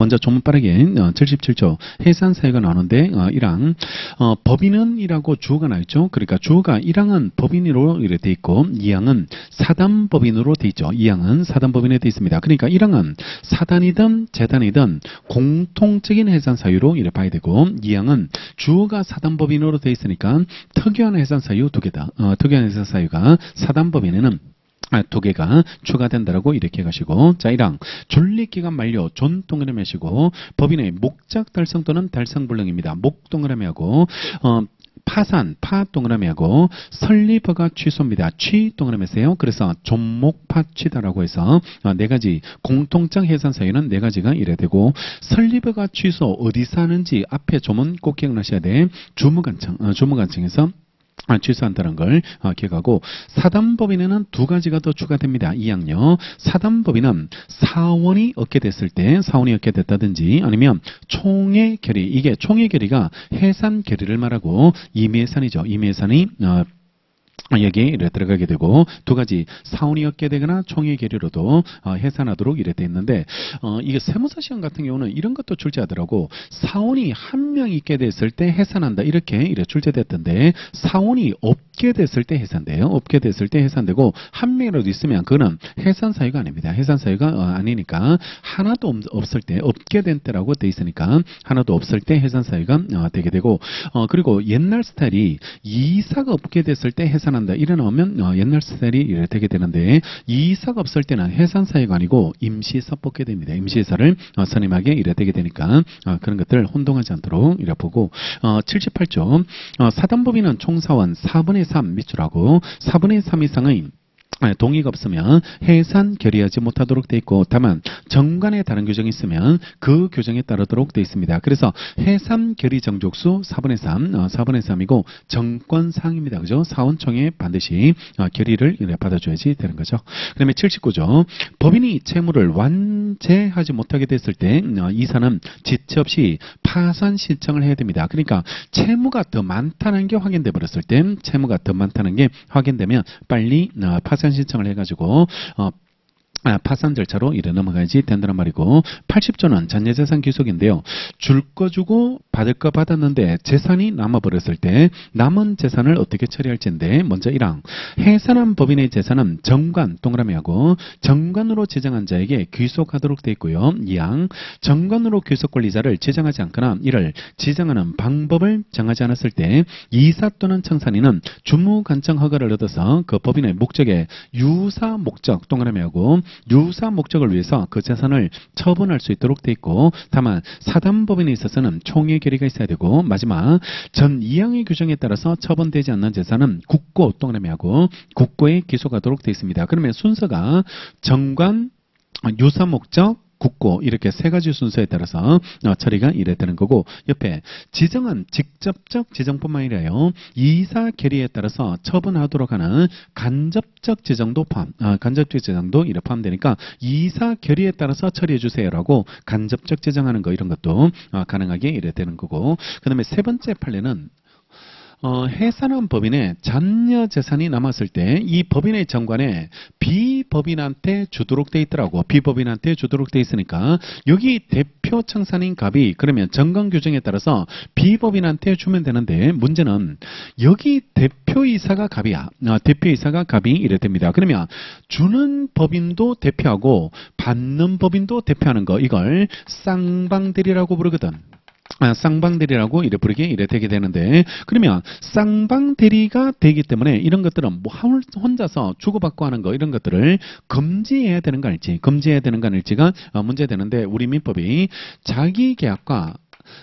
먼저 좀 빠르게 77조 해산사유가 나오는데 1항 법인은이라고 주어가 나있죠. 그러니까 주어가 1항은 법인으로 이렇게 돼 있고 2항은 사단법인으로 돼 있죠. 2항은 사단법인에 돼 있습니다. 그러니까 1항은 사단이든 재단이든 공통적인 해산사유로 이렇게 봐야 되고 2항은 주어가 사단법인으로 돼 있으니까 특유한 해산사유 두 개다. 특유한 해산사유가 사단법인에는 두 개가 추가된다라고 이렇게 가시고, 자, 1항 존립기간 만료 존 동그라미 하시고 법인의 목적 달성 또는 달성 불능입니다. 목 동그라미하고 파산 파 동그라미하고 설립허가 취소입니다. 취 동그라미 세요. 그래서 존목 파취다라고 해서 네 가지 공통적 해산 사유는 네 가지가 이래 되고, 설립허가 취소 어디서 하는지 앞에 조문 꼭 기억나셔야 돼. 주무관청에서 취소한다는 걸 기억하고, 사단법인에는 두 가지가 더 추가됩니다. 2항요. 사단법인은 사원이 얻게 됐을 때, 사원이 얻게 됐다든지 아니면 총회 결의, 이게 총회 결의가 해산 결의를 말하고 임의해산이죠. 임의해산이 여기에 이래 들어가게 되고, 두 가지 사원이 얻게 되거나 총회 결의로도 해산하도록 이래 돼 있는데, 이게 세무사 시험 같은 경우는 이런 것도 출제하더라고. 사원이 한 명 있게 됐을 때 해산한다 이래 출제됐던데, 사원이 없게 됐을 때 해산돼요. 없게 됐을 때 해산되고, 한 명이라도 있으면 그거는 해산 사유가 아닙니다. 해산 사유가 아니니까 하나도 없을 때, 없게 된 때라고 돼 있으니까 하나도 없을 때 해산 사유가 되게 되고, 그리고 옛날 스타일이 이사가 없게 됐을 때 해산한다 이래 나오면 옛날 스타일이 이래 되게 되는데, 이사가 없을 때는 해산 사유가 아니고 임시사 뽑게 됩니다. 임시사를 선임하게 이래 되게 되니까 그런 것들 혼동하지 않도록 이래 보고, 78조 사단법인은 총사원 4분의 3 밑줄하고 4분의 3 이상의 동의가 없으면 해산 결의하지 못하도록 돼 있고, 다만 정관에 다른 규정이 있으면 그 규정에 따르도록 돼 있습니다. 그래서 해산 결의 정족수 4분의 3, 4분의 3이고 정권사항입니다. 그죠? 사원총회 반드시 결의를 받아줘야지 되는 거죠. 그 다음에 79조 법인이 채무를 완제하지 못하게 됐을 때 이사는 지체 없이 파산 신청을 해야 됩니다. 그러니까 채무가 더 많다는 게 확인돼 버렸을 때, 채무가 더 많다는 게 확인되면 빨리 파산 신청을 해가지고 파산 절차로 이래 넘어가야지 된다는 말이고, 80조는 전예재산 귀속인데요. 줄 거 주고 받을 거 받았는데 재산이 남아버렸을 때 남은 재산을 어떻게 처리할지인데, 먼저 1항 해산한 법인의 재산은 정관 동그라미하고 정관으로 지정한 자에게 귀속하도록 되어 있고요. 2항 정관으로 귀속 권리자를 지정하지 않거나 이를 지정하는 방법을 정하지 않았을 때 이사 또는 청산인은 주무관청 허가를 얻어서 그 법인의 목적에 유사 목적 동그라미하고 유사 목적을 위해서 그 재산을 처분할 수 있도록 돼 있고, 다만 사단법인에 있어서는 총회 결의가 있어야 되고, 마지막 전 2항의 규정에 따라서 처분되지 않는 재산은 국고 동그라미하고 국고에 기속하도록 돼 있습니다. 그러면 순서가 정관, 유사 목적, 국고 이렇게 세 가지 순서에 따라서 처리가 이래 되는 거고, 옆에 지정은 직접적 지정뿐만 아니라요, 이사 결의에 따라서 처분하도록 하는 간접적 지정도 간접적 지정도 이래 포함되니까 이사 결의에 따라서 처리해 주세요라고 간접적 지정하는 거 이런 것도 가능하게 이래 되는 거고, 그 다음에 세 번째 판례는 해산한 법인의 잔여 재산이 남았을 때 이 법인의 정관에 비법인한테 주도록 돼 있더라고. 비법인한테 주도록 돼 있으니까 여기 대표 청산인 갑이 그러면 정관 규정에 따라서 비법인한테 주면 되는데, 문제는 여기 대표이사가 갑이야. 대표이사가 갑이 이래 됩니다. 그러면 주는 법인도 대표하고 받는 법인도 대표하는 거, 이걸 쌍방대리라고 부르거든. 쌍방대리라고 이래 부르게 이래 되게 되는데, 그러면 쌍방대리가 되기 때문에 이런 것들은 뭐 혼자서 주고받고 하는 거 이런 것들을 금지해야 되는 거 아닐지, 금지해야 되는 거 아닐지가 문제되는데, 우리 민법이 자기계약과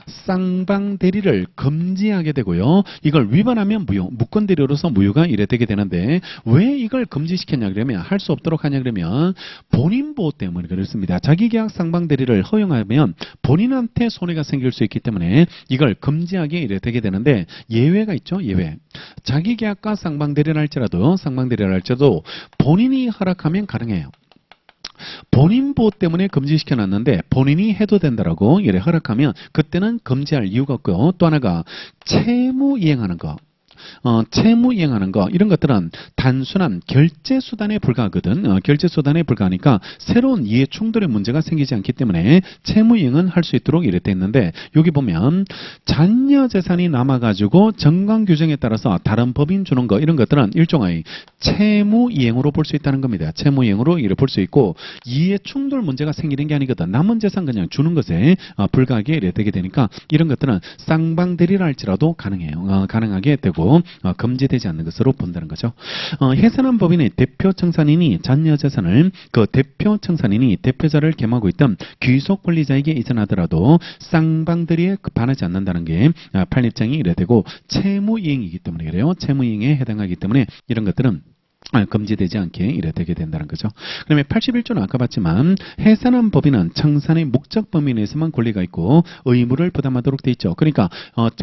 쌍방대리를 금지하게 되고요. 이걸 위반하면 무효, 무권대리로서 무효가 이래 되게 되는데, 왜 이걸 금지시켰냐 그러면, 할 수 없도록 하냐 그러면 본인보호 때문에 그렇습니다. 자기계약 쌍방대리를 허용하면 본인한테 손해가 생길 수 있기 때문에 이걸 금지하게 이래 되게 되는데, 예외가 있죠. 예외. 자기계약과 쌍방대리를 할지라도 본인이 허락하면 가능해요. 본인 보호 때문에 금지시켜 놨는데 본인이 해도 된다라고 이래 허락하면 그때는 금지할 이유가 없고요. 또 하나가 채무 이행하는 거. 채무 이행하는 거 이런 것들은 단순한 결제 수단에 불과하거든. 결제 수단에 불과하니까 새로운 이해 충돌의 문제가 생기지 않기 때문에 채무 이행은 할 수 있도록 이렇게 했는데 여기 보면 잔여 재산이 남아가지고 정관 규정에 따라서 다른 법인 주는 거 이런 것들은 일종의 채무 이행으로 볼 수 있다는 겁니다. 채무 이행으로 이렇게 볼 수 있고 이해 충돌 문제가 생기는 게 아니거든. 남은 재산 그냥 주는 것에 불과하게 이렇게 되게 되니까 이런 것들은 쌍방대리라 할지라도 가능해요. 가능하게 되고 금지되지 않는 것으로 본다는 거죠. 해산한 법인의 대표 청산인이 잔여 재산을 그 대표 청산인이 대표자를 겸하고 있던 귀속 권리자에게 이전하더라도 쌍방대리에 반하지 않는다는 게 판례입장이 이래 되고 채무 이행이기 때문에 그래요. 채무 이행에 해당하기 때문에 이런 것들은 금지되지 않게 이래 되게 된다는 거죠. 그다음에 81조는 아까 봤지만 해산한 법인은 청산의 목적 범위 내에서만 권리가 있고 의무를 부담하도록 돼 있죠. 그러니까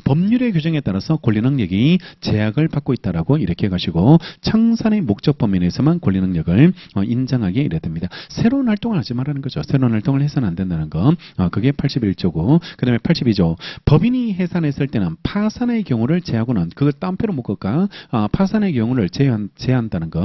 법률의 규정에 따라서 권리 능력이 제약을 받고 있다라고 이렇게 가시고 청산의 목적 범위 내에서만 권리 능력을 인정하게 이래 됩니다. 새로운 활동을 하지 말라는 거죠. 새로운 활동을 해서는 안 된다는 거. 그게 81조고 그다음에 82조 법인이 해산했을 때는 파산의 경우를 제하고는 그걸 따옴표로 묶을까? 파산의 경우를 제한다는 거.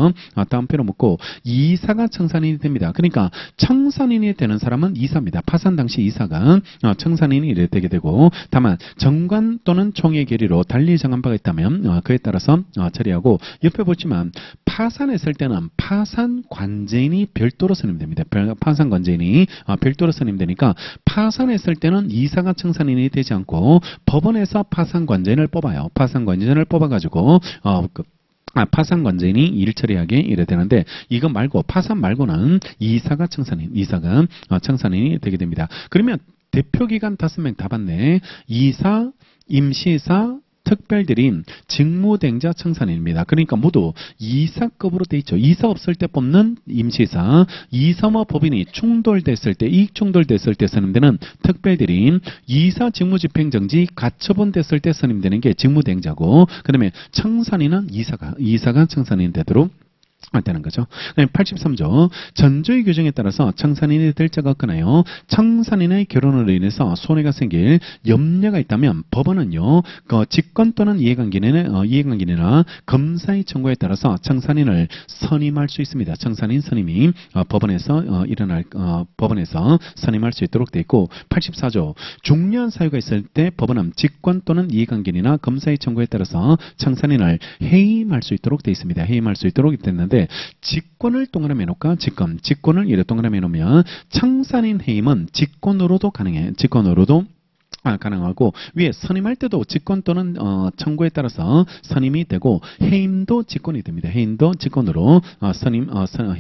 다음표로 묻고 이사가 청산인이 됩니다. 그러니까 청산인이 되는 사람은 이사입니다. 파산 당시 이사가 청산인이 되게 되고 다만 정관 또는 총회 결의로 달리 정한 바가 있다면 그에 따라서 처리하고 옆에 보시면 파산했을 때는 파산 관제인이 별도로 선임됩니다. 파산 관제인이 별도로 선임되니까 파산했을 때는 이사가 청산인이 되지 않고 법원에서 파산 관제인을 뽑아요. 파산 관제인을 뽑아가지고 파산 관제인이 일 처리하게 이래 되는데 이거 말고 파산 말고는 이사가 청산인이 되게 됩니다. 그러면 대표 기관 5명 다 봤네. 이사, 임시사, 특별대리인, 직무대행자 청산인입니다. 그러니까 모두 이사급으로 돼 있죠. 이사 없을 때 뽑는 임시사, 이사와 법인이 충돌됐을 때, 이익 충돌됐을 때 선임되는 특별대리인, 이사 직무집행정지 가처분 됐을 때 선임되는 게 직무대행자고, 그 다음에 청산인은 이사가 청산인 되도록 되는 거죠. 83조 전조의 규정에 따라서 청산인이 될 자가 없거나요. 청산인의 결혼으로 인해서 손해가 생길 염려가 있다면 법원은요. 그 직권 또는 이해관계나 검사의 청구에 따라서 청산인을 선임할 수 있습니다. 청산인 선임이 법원에서 선임할 수 있도록 되어 있고 84조 중요한 사유가 있을 때 법원은 직권 또는 이해관계나 검사의 청구에 따라서 청산인을 해임할 수 있도록 되어 있습니다. 해임할 수 있도록 됐는데 직권을 동그라미 놓을까? 직권을 이렇게 동그라미 놓으면 청산인 해임은 직권으로도 가능해. 직권으로도 가능하고 위에 선임할 때도 직권 또는 청구에 따라서 선임이 되고 해임도 직권이 됩니다. 해임도 직권으로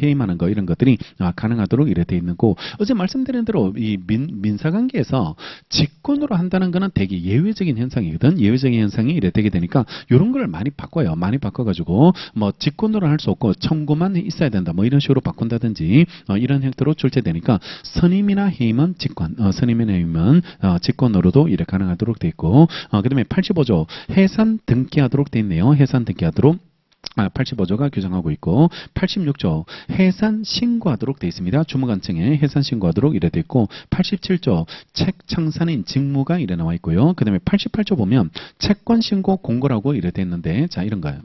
해임하는 거 이런 것들이 가능하도록 이래 돼 있는 거. 어제 말씀드린 대로 이 민사관계에서 직권으로 한다는 거는 되게 예외적인 현상이거든. 예외적인 현상이 이래 되게 되니까 이런 걸 많이 바꿔요. 많이 바꿔가지고 뭐 직권으로 할 수 없고 청구만 있어야 된다. 뭐 이런 식으로 바꾼다든지 이런 형태로 출제되니까 선임이나 해임은 직권, 선임이나 해임은 직권으로 이래 가능하도록 되어 있고 그 다음에 85조 해산 등기하도록 되어 있네요. 해산 등기하도록 85조가 규정하고 있고 86조 해산 신고하도록 되어 있습니다. 주무관청에 해산 신고하도록 이래 되어 있고 87조 책청산인 직무가 이래 나와 있고요. 그 다음에 88조 보면 채권 신고 공고라고 이래 되어 있는데 자 이런 거예요.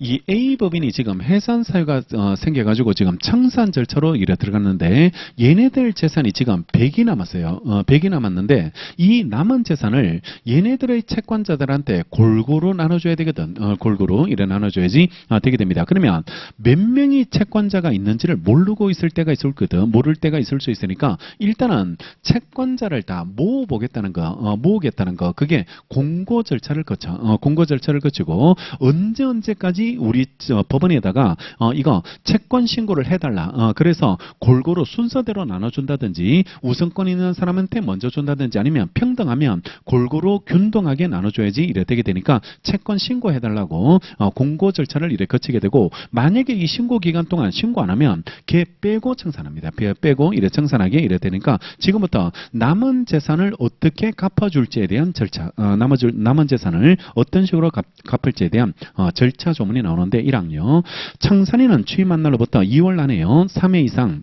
이 A법인이 지금 해산 사유가 생겨가지고 지금 청산 절차로 이래 들어갔는데 얘네들 재산이 지금 100이 남았어요. 100이 남았는데 이 남은 재산을 얘네들의 채권자들한테 골고루 나눠줘야 되거든. 골고루 이래 나눠줘야지 되게 됩니다. 그러면 몇 명이 채권자가 있는지를 모르고 있을 때가 있을 거든. 모를 때가 있을 수 있으니까 일단은 채권자를 다 모으겠다는 거 그게 공고 절차를 거치고 언제까지 우리 법원에다가 이거 채권 신고를 해달라. 그래서 골고루 순서대로 나눠준다든지 우선권 있는 사람한테 먼저 준다든지 아니면 평등하면 골고루 균등하게 나눠줘야지 이래 되게 되니까 채권 신고해달라고 공고 절차를 이래 거치게 되고 만약에 이 신고 기간 동안 신고 안 하면 걔 빼고 청산합니다. 빼고 이래 청산하게 이래 되니까 지금부터 남은 재산을 어떻게 갚아줄지에 대한 절차, 남은 재산을 어떤 식으로 갚을지에 대한 절차 조문이 나오는데 1항요. 청산인은 취임한 날로부터 2월 안에요. 3회 이상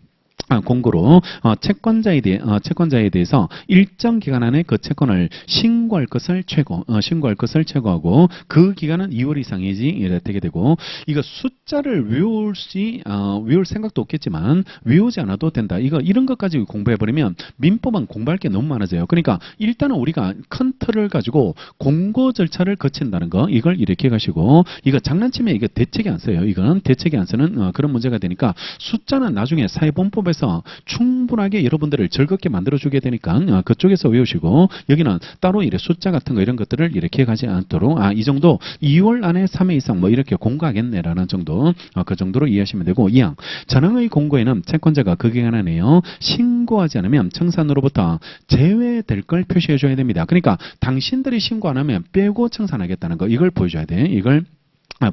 공고로 채권자에 대해서 일정 기간 안에 그 채권을 신고할 것을 최고하고 그 기간은 2월 이상이지 되게 되고 이거 숫자를 외울 생각도 없겠지만 외우지 않아도 된다. 이런 것까지 공부해 버리면 민법은 공부할 게 너무 많아져요. 그러니까 일단은 우리가 큰 틀을 가지고 공고 절차를 거친다는 거 이걸 이렇게 가시고 이거 장난치면 이거 대책이 안 써요. 이거는 대책이 안 쓰는 그런 문제가 되니까 숫자는 나중에 사회본법에서 충분하게 여러분들을 즐겁게 만들어주게 되니까 그쪽에서 외우시고 여기는 따로 이래 숫자 같은 거 이런 것들을 이렇게 가지 않도록 이 정도 2월 안에 3회 이상 뭐 이렇게 공고하겠네라는 정도 그 정도로 이해하시면 되고 2항 전항의 공고에는 채권자가 그 기간 안에요 신고하지 않으면 청산으로부터 제외될 걸 표시해 줘야 됩니다. 그러니까 당신들이 신고 안 하면 빼고 청산하겠다는 거 이걸 보여줘야 돼. 이걸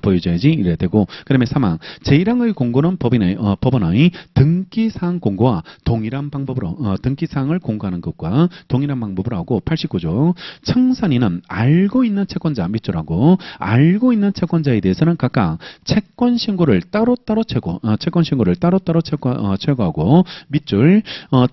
보여줘야지 이래 되고 그다음에 3항 제1항의 공고는 법원의 등기사항 공고와 동일한 방법으로 등기사항을 공고하는 것과 동일한 방법으로 하고 89조 청산인은 알고 있는 채권자 밑줄하고 알고 있는 채권자에 대해서는 각각 채권 신고를 따로따로 최고하고 밑줄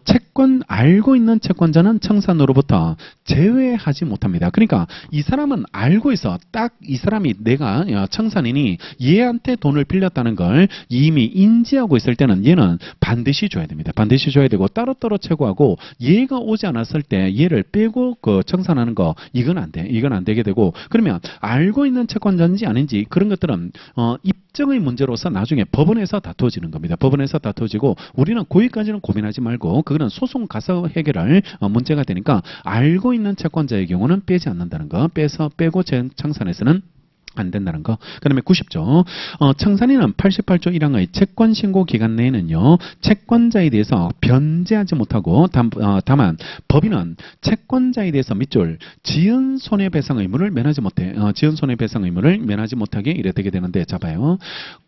채권 알고 있는 채권자는 청산으로부터 제외하지 못합니다. 그러니까 이 사람은 알고 있어. 딱 이 사람이 내가 청산인이 얘한테 돈을 빌렸다는 걸 이미 인지하고 있을 때는 얘는 반드시 줘야 됩니다. 반드시 줘야 되고 따로따로 최고하고 얘가 오지 않았을 때 얘를 빼고 청산하는 거 이건 안 돼. 이건 안 되게 되고 그러면 알고 있는 채권자인지 아닌지 그런 것들은 입증의 문제로서 나중에 법원에서 다투어지는 겁니다. 법원에서 다투어지고 우리는 거기까지는 고민하지 말고 그거는 소송 가서 해결할 문제가 되니까 알고 있는 채권자의 경우는 빼지 않는다는 거 빼고 청산에서는 안 된다는 거. 그 다음에 90조. 청산인은 88조 1항의 채권 신고 기간 내에는요, 채권자에 대해서 변제하지 못하고, 다만, 법인은 채권자에 대해서 밑줄, 지은 손해배상 의무를 면하지 못해. 지은 손해배상 의무를 면하지 못하게 이래 되게 되는데, 자 봐요.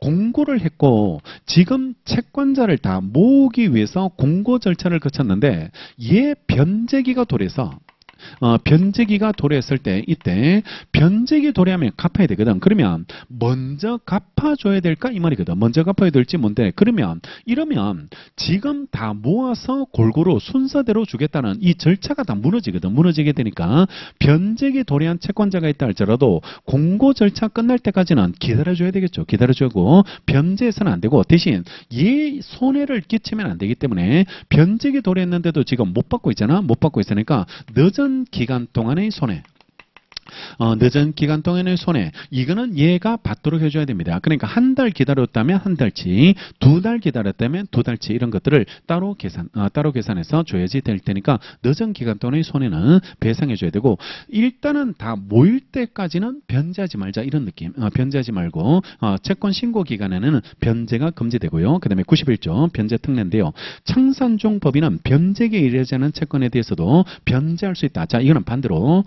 공고를 했고, 지금 채권자를 다 모으기 위해서 공고 절차를 거쳤는데, 얘 변제기가 도래해서, 변제기가 도래했을 때 이때 변제기 도래하면 갚아야 되거든. 그러면 먼저 갚아줘야 될까 이 말이거든. 먼저 갚아야 될지 뭔데 그러면 이러면 지금 다 모아서 골고루 순서대로 주겠다는 이 절차가 다 무너지거든. 무너지게 되니까 변제기 도래한 채권자가 있다 할지라도 공고 절차 끝날 때까지는 기다려줘야 되겠죠. 기다려주고 변제해서는 안 되고 대신 얘 손해를 끼치면 안 되기 때문에 변제기 도래했는데도 지금 못 받고 있잖아. 못 받고 있으니까 늦은 기간 동안의 손해. 늦은 기간 동안의 손해. 이거는 얘가 받도록 해줘야 됩니다. 그러니까 한 달 기다렸다면 한 달치, 2달 기다렸다면 2달치 이런 것들을 따로 계산해서 줘야지 될 테니까 늦은 기간 동안의 손해는 배상해줘야 되고 일단은 다 모일 때까지는 변제하지 말자 이런 느낌. 변제하지 말고 채권 신고 기간에는 변제가 금지되고요. 그 다음에 91조 변제 특례인데요. 청산 중 법인은 변제기에 이르지 않은 채권에 대해서도 변제할 수 있다. 자, 이거는 반대로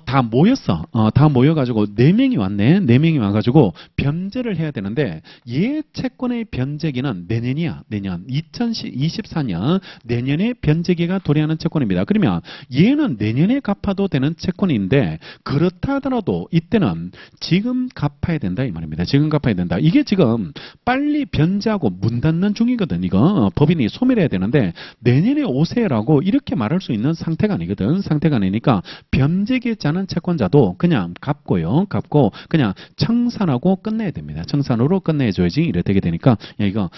다 모였어. 다 모여가지고 4명이 왔네. 4명이 와가지고 변제를 해야 되는데 얘 채권의 변제기는 내년이야. 내년 2024년 내년에 변제기가 도래하는 채권입니다. 그러면 얘는 내년에 갚아도 되는 채권인데 그렇다 하더라도 이때는 지금 갚아야 된다 이 말입니다. 지금 갚아야 된다. 이게 지금 빨리 변제하고 문 닫는 중이거든. 이거 법인이 소멸해야 되는데 내년에 오세요라고 이렇게 말할 수 있는 상태가 아니거든. 상태가 아니니까 변제기 않은 채권자도 그냥 갚고 그냥 청산하고 끝내야 됩니다. 청산으로 끝내줘야지 이래 되게 되니까 이거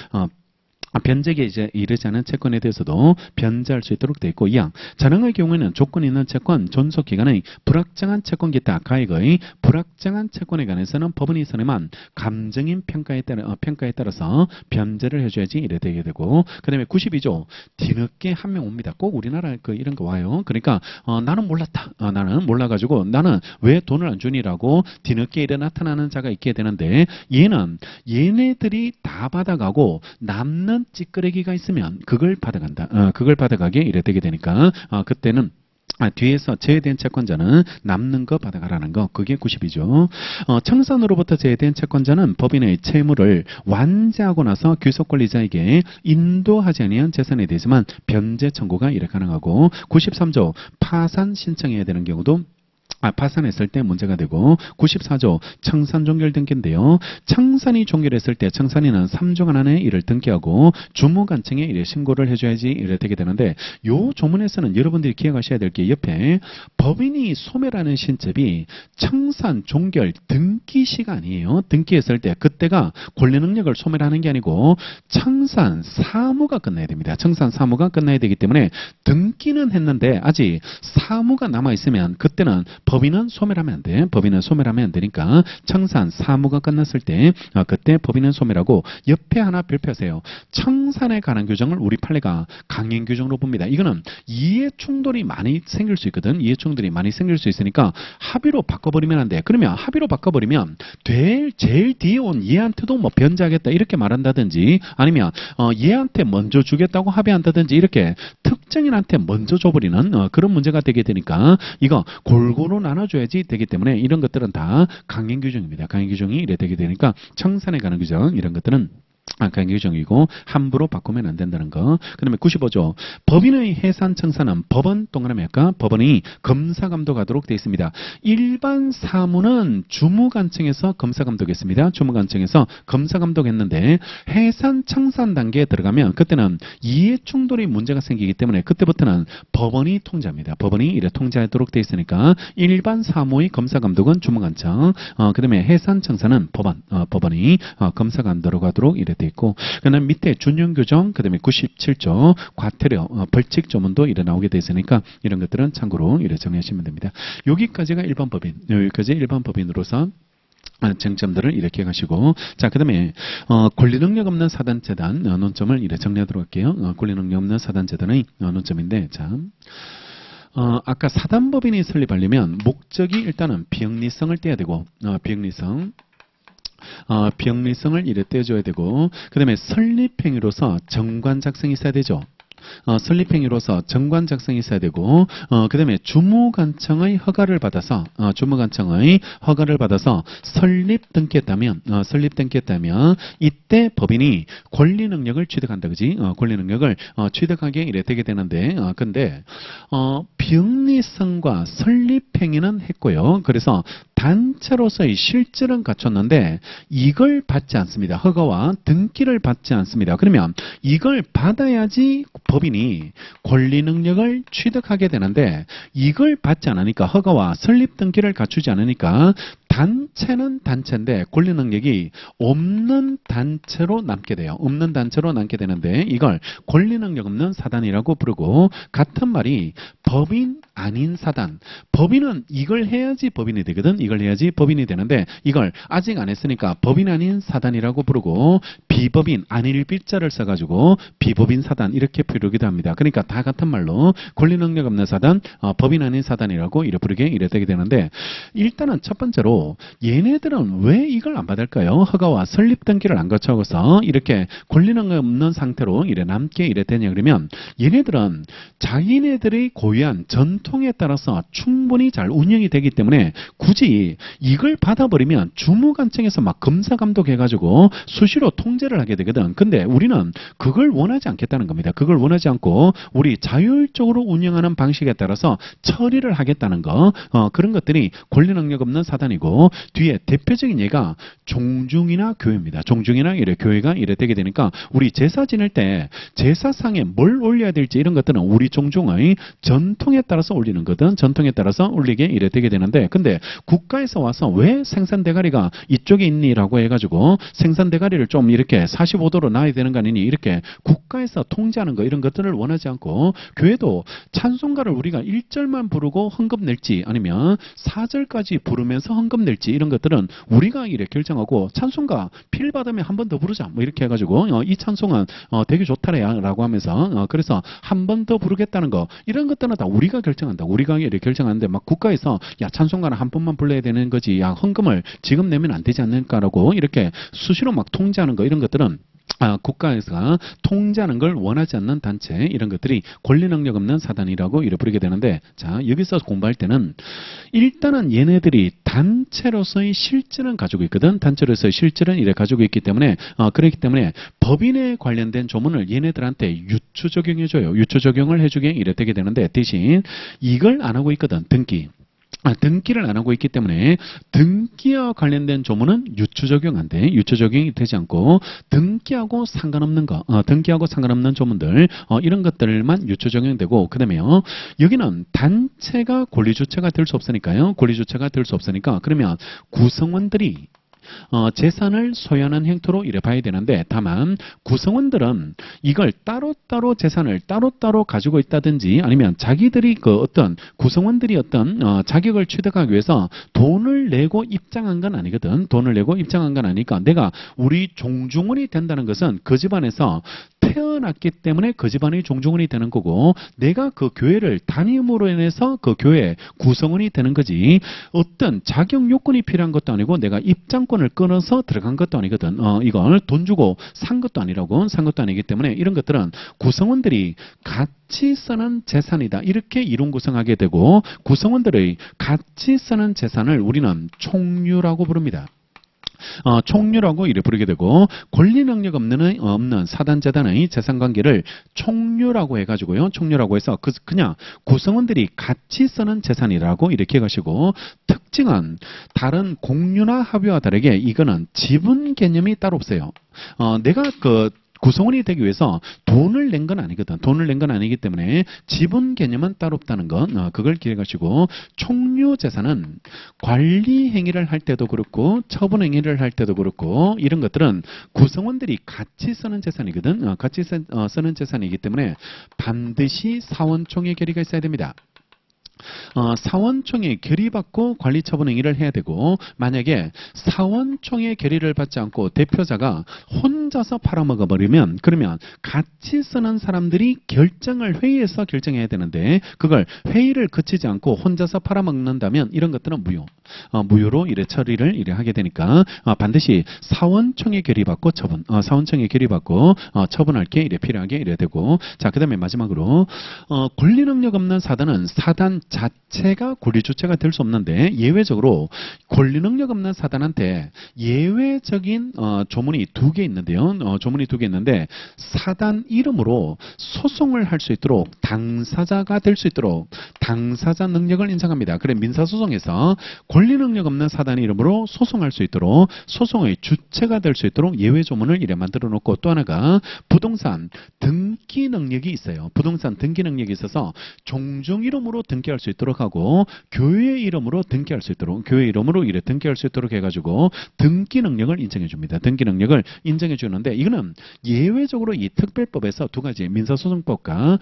변제기에 이제 이르지 않은 채권에 대해서도 변제할 수 있도록 되어 있고 2항 자능의 경우에는 조건이 있는 채권 존속 기간의 불확정한 채권 기타 가액의 불확정한 채권에 관해서는 법원이 선임한 감정인 평가에 따라서 변제를 해줘야지 이래 되게 되고 그 다음에 92조 뒤늦게 한 명 옵니다. 꼭 우리나라 이런 거 와요. 그러니까 나는 몰랐다. 나는 몰라가지고 나는 왜 돈을 안 주니라고 뒤늦게 이래 나타나는 자가 있게 되는데 얘네들이 다 받아가고 남는 찌끄레기가 있으면 그걸 받아간다. 그걸 받아가게 이래 되게 되니까 그때는 뒤에서 제외된 채권자는 남는 거 받아가라는 거. 그게 92조. 청산으로부터 제외된 채권자는 법인의 채무를 완제하고 나서 귀속권리자에게 인도하지 아니한 재산에 대해서만 변제 청구가 이래 가능하고 93조 파산 신청해야 되는 경우도 파산했을 때 문제가 되고 94조 청산 종결 등기인데요. 청산이 종결했을 때 청산인은 3주간 안에 이를 등기하고 주무관청에 이래 신고를 해줘야지 이래 되게 되는데 요 조문에서는 여러분들이 기억하셔야 될 게 옆에 법인이 소멸하는 신첩이 청산 종결 등기 시간이에요. 등기했을 때 그때가 권리 능력을 소멸하는 게 아니고 청산 사무가 끝나야 됩니다. 청산 사무가 끝나야 되기 때문에 등기는 했는데 아직 사무가 남아 있으면 그때는 법인은 소멸하면 안 돼. 법인은 소멸하면 안 되니까 청산 사무가 끝났을 때 그때 법인은 소멸하고 옆에 하나 별표하세요. 청산에 관한 규정을 우리 판례가 강행 규정으로 봅니다. 이거는 이해 충돌이 많이 생길 수 있거든. 이해 충돌이 많이 생길 수 있으니까 합의로 바꿔버리면 안 돼. 그러면 합의로 바꿔버리면 제일 뒤에 온 얘한테도 뭐 변제하겠다 이렇게 말한다든지 아니면 얘한테 먼저 주겠다고 합의한다든지 이렇게 특정인한테 먼저 줘버리는 그런 문제가 되게 되니까 이거 골고루 나눠줘야지 되기 때문에 이런 것들은 다 강행 규정입니다. 강행 규정이 이래 되게 되니까 청산에 관한 규정 이런 것들은 강행 규정이고 함부로 바꾸면 안 된다는 거. 그 다음에 95조 법인의 해산 청산은 법원 동그라미 할까? 법원이 검사 감독하도록 되어 있습니다. 일반 사무는 주무관청에서 검사 감독했습니다. 주무관청에서 검사 감독했는데 해산 청산 단계에 들어가면 그때는 이해 충돌이 문제가 생기기 때문에 그때부터는 법원이 통제합니다. 법원이 이래 통제하도록 되어 있으니까 일반 사무의 검사 감독은 주무관청, 그 다음에 해산 청산은 법원이 검사 감독하도록 이래 되어 있고, 그다음 밑에 준용 규정, 그다음에 97조 과태료 벌칙 조문도 이래 나오게 되어 있으니까 이런 것들은 참고로 이래 정리하시면 됩니다. 여기까지가 일반 법인, 여기까지 일반 법인으로서 쟁점들을 이렇게 가시고, 자, 그 다음에, 권리능력 없는 사단재단, 논점을 이렇게 정리하도록 할게요. 권리능력 없는 사단재단의 논점인데, 자, 아까 사단법인이 설립하려면 목적이 일단은 비영리성을 떼야 되고, 비영리성을 이래 떼줘야 되고, 그 다음에 설립행위로서 정관 작성이 있어야 되죠. 설립행위로서 정관 작성이 있어야 되고, 그 다음에 주무관청의 허가를 받아서, 설립 등기했다면, 이때 법인이 권리 능력을 취득한다, 그지? 권리 능력을 취득하게 이래 되게 되는데, 근데, 비영리성과 설립행위는 했고요. 그래서 단체로서의 실질은 갖췄는데, 이걸 받지 않습니다. 허가와 등기를 받지 않습니다. 그러면 이걸 받아야지 법인이 권리 능력을 취득하게 되는데 이걸 받지 않으니까 허가와 설립 등기를 갖추지 않으니까 단체는 단체인데 권리 능력이 없는 단체로 남게 돼요. 없는 단체로 남게 되는데 이걸 권리 능력 없는 사단이라고 부르고, 같은 말이 법인 아닌 사단. 법인은 이걸 해야지 법인이 되거든. 이걸 해야지 법인이 되는데 이걸 아직 안 했으니까 법인 아닌 사단이라고 부르고, 비법인 아닐 비자를 써가지고 비법인 사단 이렇게 부르기도 합니다. 그러니까 다 같은 말로 권리 능력 없는 사단, 법인 아닌 사단이라고 이래 부르게 이래 되게 되는데, 일단은 첫 번째로 얘네들은 왜 이걸 안 받을까요? 허가와 설립 등기를 안 거쳐서 이렇게 권리 능력 없는 상태로 이래 남게 이래 되냐 그러면, 얘네들은 자기네들이 고유한 전통에 따라서 충분히 잘 운영이 되기 때문에 굳이 이걸 받아버리면 주무관청에서 막 검사 감독해가지고 수시로 통제를 하게 되거든. 근데 우리는 그걸 원하지 않겠다는 겁니다. 그걸 원하지 않고 우리 자율적으로 운영하는 방식에 따라서 처리를 하겠다는 거, 그런 것들이 권리 능력 없는 사단이고, 뒤에 대표적인 예가 종중이나 교회입니다. 종중이나 이래 교회가 이래 되게 되니까 우리 제사 지낼 때 제사상에 뭘 올려야 될지 이런 것들은 우리 종중의 전통에 따라서 올리는 거든. 전통에 따라서 올리게 이래 되게 되는데, 근데 국가에서 와서 왜 생산 대가리가 이쪽에 있니라고 해가지고 생산 대가리를 좀 이렇게 45도로 놔야 되는 거 아니니, 이렇게 국가에서 통제하는 거 이런 것들을 원하지 않고, 교회도 찬송가를 우리가 1절만 부르고 헌금 낼지 아니면 4절까지 부르면서 헌금 낼지 이런 것들은 우리가 이래 결정하고, 찬송가 필 받으면 한 번 더 부르자 뭐 이렇게 해가지고 이 찬송은 되게 좋다래야 라고 하면서 그래서 한 번 더 부르겠다는 거, 이런 것들은 다 우리가 결정한다. 우리가 이래 결정하는데 막 국가에서 야 찬송가는 한 번만 불러야 되는 거지, 야 헌금을 지금 내면 안 되지 않을까라고 이렇게 수시로 막 통제하는 거, 이런 것들은 국가에서 통제하는 걸 원하지 않는 단체, 이런 것들이 권리 능력 없는 사단이라고 이래 부르게 되는데, 자, 여기서 공부할 때는 일단은 얘네들이 단체로서의 실질은 가지고 있거든. 단체로서의 실질은 이래 가지고 있기 때문에 그렇기 때문에 법인에 관련된 조문을 얘네들한테 유추 적용해줘요. 유추 적용을 해주게 이래 되게 되는데, 대신 이걸 안 하고 있거든. 등기. 등기를 안 하고 있기 때문에 등기와 관련된 조문은 유추 적용 안 돼. 유추 적용이 되지 않고 등기하고 상관없는 거, 등기하고 상관없는 조문들 이런 것들만 유추 적용되고 그다음에요. 여기는 단체가 권리 주체가 될 수 없으니까요. 권리 주체가 될 수 없으니까 그러면 구성원들이 재산을 소유하는 행태로 이래 봐야 되는데 다만 구성원들은 이걸 따로따로 재산을 따로따로 가지고 있다든지 아니면 자기들이 그 어떤 구성원들이 어떤 자격을 취득하기 위해서 돈을 내고 입장한 건 아니거든. 돈을 내고 입장한 건 아니니까 내가 우리 종중원이 된다는 것은 그 집안에서 태어났기 때문에 그 집안이 종중원이 되는 거고 내가 그 교회를 다님으로 인해서 그 교회 구성원이 되는 거지 어떤 자격 요건이 필요한 것도 아니고 내가 입장권을 끊어서 들어간 것도 아니거든. 이걸 돈 주고 산 것도 아니라고 산 것도 아니기 때문에 이런 것들은 구성원들이 같이 쓰는 재산이다. 이렇게 이론 구성하게 되고 구성원들의 같이 쓰는 재산을 우리는 총류라고 부릅니다. 총류라고 이래 부르게 되고 권리 능력 없는 사단재단의 재산관계를 총류라고 해가지고요. 총류라고 해서 그냥 구성원들이 같이 쓰는 재산이라고 이렇게 가시고 특징은 다른 공유나 합의와 다르게 이거는 지분 개념이 따로 없어요. 내가 구성원이 되기 위해서 돈을 낸 건 아니거든. 돈을 낸 건 아니기 때문에 지분 개념은 따로 없다는 건 그걸 기억하시고 총류 재산은 관리 행위를 할 때도 그렇고 처분 행위를 할 때도 그렇고 이런 것들은 구성원들이 같이 쓰는 재산이거든. 같이 쓰는 재산이기 때문에 반드시 사원총회 결의가 있어야 됩니다. 사원총회 결의받고 관리처분 행위를 해야 되고 만약에 사원총회 결의를 받지 않고 대표자가 혼자서 팔아먹어 버리면 그러면 같이 쓰는 사람들이 결정을 회의에서 결정해야 되는데 그걸 회의를 거치지 않고 혼자서 팔아먹는다면 이런 것들은 무효로 이래 처리를 이래 하게 되니까 반드시 사원총회 결의받고 처분 사원총회 결의받고 처분할 게 이래 필요하게 이래 되고 자 그다음에 마지막으로 권리 능력 없는 사단은 사단 자체가 권리 주체가 될 수 없는데 예외적으로 권리 능력 없는 사단한테 예외적인 조문이 2개 있는데요. 조문이 2개 있는데 사단 이름으로 소송을 할 수 있도록 당사자가 될 수 있도록 당사자 능력을 인정합니다. 그래 민사소송에서 권리 능력 없는 사단 이름으로 소송할 수 있도록 소송의 주체가 될 수 있도록 예외 조문을 이래 만들어 놓고 또 하나가 부동산 등기 능력이 있어요. 부동산 등기 능력이 있어서 종중 이름으로 등기할 수 있도록 하고 교회 이름으로 등기할 수 있도록 교회 이름으로 이래 등기할 수 있도록 해가지고 등기 능력을 인정해 줍니다. 등기 능력을 인정해 주는데 이거는 예외적으로 이 특별법에서 2가지 민사소송법과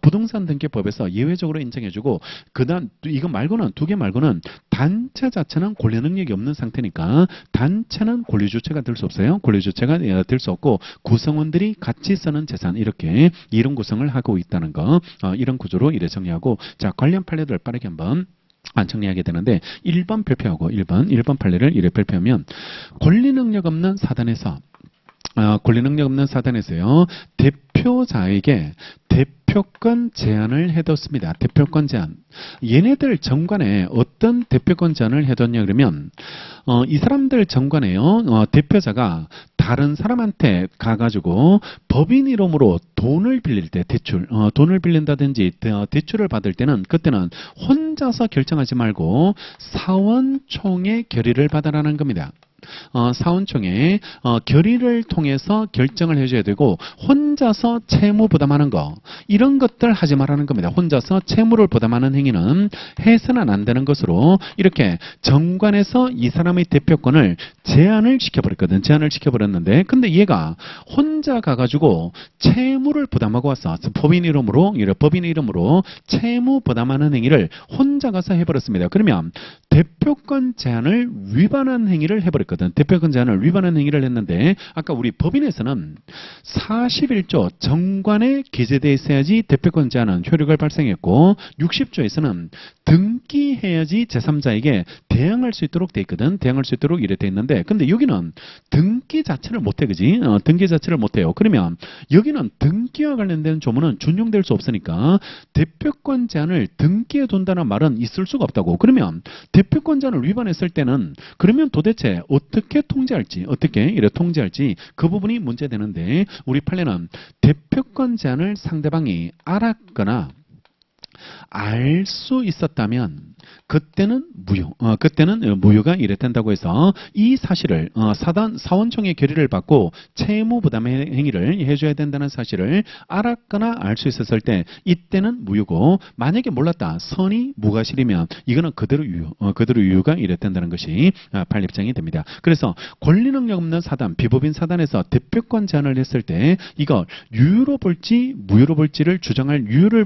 부동산 등기법에서 예외적으로 인정해 주고 그다음 이거 말고는 2개 말고는 단체 자체는 권리 능력이 없는 상태니까 단체는 권리 주체가 될 수 없어요. 권리 주체가 될 수 없고 구성원들이 같이 쓰는 재산 이렇게 이런 구성을 하고 있다는 거 이런 구조로 이래 정리하고 자 관련 판례들 빠르게 한번 정리하게 되는데 1번 발표하고 1번 판례를 이래 발표하면 권리 능력 없는 사단에서 권리 능력 없는 사단에서요 대표자에게 대표권 제한을 해뒀습니다. 대표권 제한. 얘네들 정관에 어떤 대표권 제한을 해뒀냐 그러면 이 사람들 정관에요 대표자가 다른 사람한테 가가지고 법인 이름으로 돈을 빌릴 때 대출 돈을 빌린다든지 대출을 받을 때는 그때는 혼자서 결정하지 말고 사원총회 결의를 받아라는 겁니다. 사원총회 결의를 통해서 결정을 해줘야 되고 혼자서 채무 부담하는 거 이런 것들 하지 말라는 겁니다. 혼자서 채무를 부담하는 행위는 해서는 안 되는 것으로 이렇게 정관에서 이 사람의 대표권을 제한을 시켜버렸거든. 제한을 시켜버렸는데 근데 얘가 혼자 가가지고 채무를 부담하고 왔어. 법인 이름으로 채무 부담하는 행위를 혼자 가서 해버렸습니다. 그러면 대표권 제한을 위반한 행위를 해버렸거든. 대표권 제한을 위반한 행위를 했는데 아까 우리 법인에서는 41조 정관에 기재되어 있어야지 대표권 제한은 효력을 발생했고 60조에서는 등기해야지 제3자에게 대항할 수 있도록 돼 있거든. 대항할 수 있도록 이래 돼 있는데 근데 여기는 등기 자체를 못해 그지? 등기 자체를 못해요. 그러면 여기는 등기와 관련된 조문은 준용될 수 없으니까 대표권 제한을 등기해 둔다는 말은 있을 수가 없다고. 그러면 대표권 제한을 위반했을 때는 그러면 도대체 어떻게 통제할지 그 부분이 문제되는데 우리 판례는 대표권 제한을 상대방이 알았거나 알 수 있었다면 그때는 그때는 무효가 이랬단다고 해서 이 사실을 사원청의 결의를 받고 채무 부담 행위를 해줘야 된다는 사실을 알았거나 알 수 있었을 때 이때는 무효고, 만약에 몰랐다 선이 무과실이면 이거는 그대로 유효가 이랬단다는 것이 판례입장이 됩니다. 그래서 권리능력 없는 사단, 비법인 사단에서 대표권 제한을 했을 때 이거 유효로 볼지 무효로 볼지를 주장할 유효를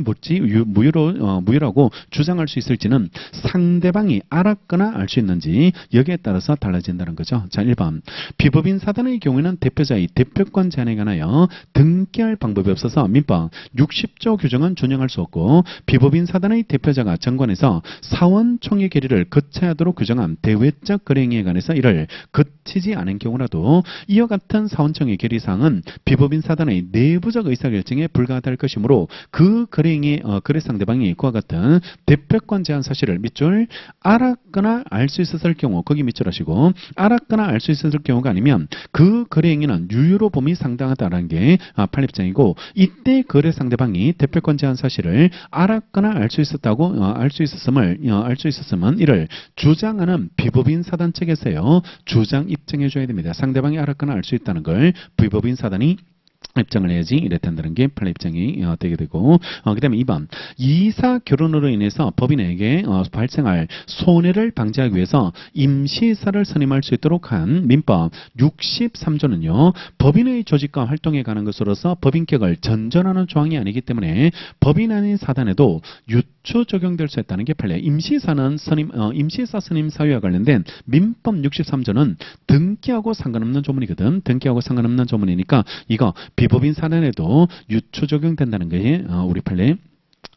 볼지 무효라고 주장할 수 있을지는 상대방이 알았거나 알 수 있는지 여기에 따라서 달라진다는 거죠. 자, 1번 비법인 사단의 경우에는 대표자의 대표권 제한에 관하여 등기할 방법이 없어서 민법 60조 규정은 준용할 수 없고, 비법인 사단의 대표자가 정관에서 사원총회 결의를 거쳐하도록 규정한 대외적 거래행위에 관해서 이를 거치지 않은 경우라도 이와 같은 사원총회 결의사항은 비법인 사단의 내부적 의사결정에 불과할 것이므로 그 거래행위 거래 상대방이 그와 같은 대표권 제한 사실을 밑줄 알았거나 알 수 있었을 경우, 거기 밑줄 하시고 알았거나 알 수 있었을 경우가 아니면 그 거래행위는 유효로 봄이 상당하다는 게 판례입장이고, 이때 거래 상대방이 대표권 제한 사실을 알았거나 알 수 있었으면 이를 주장하는 비법인 사단 측에서요 주장 입증해 줘야 됩니다. 상대방이 알았거나 알 수 있다는 걸 비법인 사단이 입장을 해야지 이랬다는 게 판례 입장이 되게 되고, 그 다음에 2번 이사 결혼으로 인해서 법인에게 발생할 손해를 방지하기 위해서 임시이사를 선임할 수 있도록 한 민법 63조는요 법인의 조직과 활동에 관한 것으로서 법인격을 전전하는 조항이 아니기 때문에 법인 아닌 사단에도 유추 적용될 수 있다는 게 판례. 임시이사는 임시이사 선임 사유와 관련된 민법 63조는 등기하고 상관없는 조문이거든. 등기하고 상관없는 조문이니까 이거 비법인 사단에도 유추 적용된다는 게 우리 판례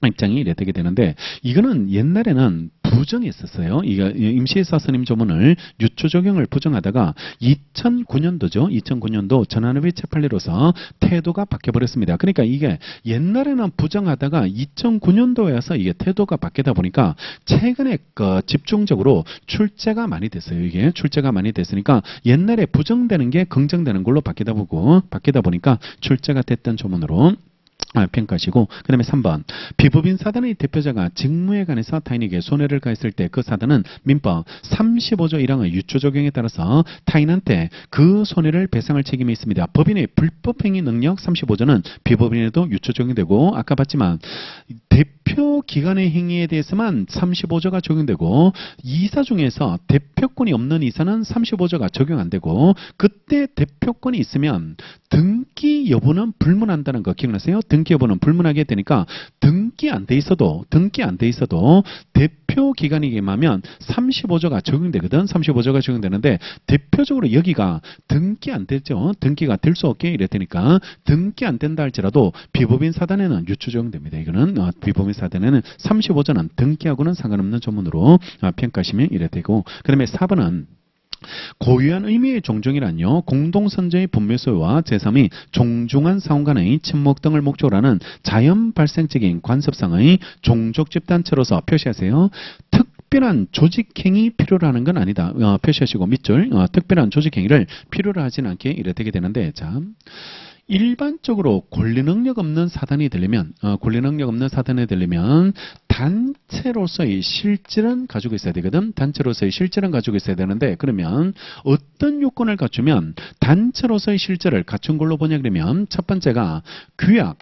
입장이 이래 되게 되는데, 이거는 옛날에는 부정했었어요. 이거 임시이사 선임 조문을 유추 적용을 부정하다가 2009년도 전환업의 재판례로서 태도가 바뀌어 버렸습니다. 그러니까 이게 옛날에는 부정하다가 2009년도에 와서 이게 태도가 바뀌다 보니까 최근에 집중적으로 출제가 많이 됐어요. 이게 출제가 많이 됐으니까 옛날에 부정되는 게 긍정되는 걸로 바뀌다 보니까 출제가 됐던 조문으로 평가하시고, 그 다음에 3번 비법인 사단의 대표자가 직무에 관해서 타인에게 손해를 가했을 때 그 사단은 민법 35조 1항의 유추 적용에 따라서 타인한테 그 손해를 배상할 책임이 있습니다. 법인의 불법행위 능력 35조는 비법인에도 유추 적용되고, 아까 봤지만 대표 기관의 행위에 대해서만 35조가 적용되고, 이사 중에서 대표권이 없는 이사는 35조가 적용 안 되고, 그때 대표권이 있으면 등기 여부는 불문한다는 거 기억나세요? 등기 여부는 불문하게 되니까 등기 안 돼 있어도 대표 기관이기만 35조가 적용되거든. 35조가 적용되는데 대표적으로 여기가 등기 안 되죠. 등기가 될 수 없게 이래 되니까 등기 안 된다 할지라도 비법인 사단에는 유추 적용됩니다. 이거는 비법인 사단에는 35조는 등기하고는 상관없는 조문으로 평가하시면 이래 되고, 그 다음에 4번은 고유한 의미의 종종이란요 공동선저의 분묘 소유와 제3의 종중한 사원 간의 친목 등을 목적으로 하는 자연 발생적인 관습상의 종족 집단체로서 표시하세요. 특별한 조직행위 필요로 하는 건 아니다. 표시하시고 밑줄 특별한 조직행위를 필요로 하지는 않게 이래 되게 되는데, 자 일반적으로 권리능력 없는 사단이 되려면 단체로서의 실질은 가지고 있어야 되거든. 단체로서의 실질은 가지고 있어야 되는데, 그러면 어떤 요건을 갖추면 단체로서의 실질을 갖춘 걸로 보냐 그러면, 첫 번째가 규약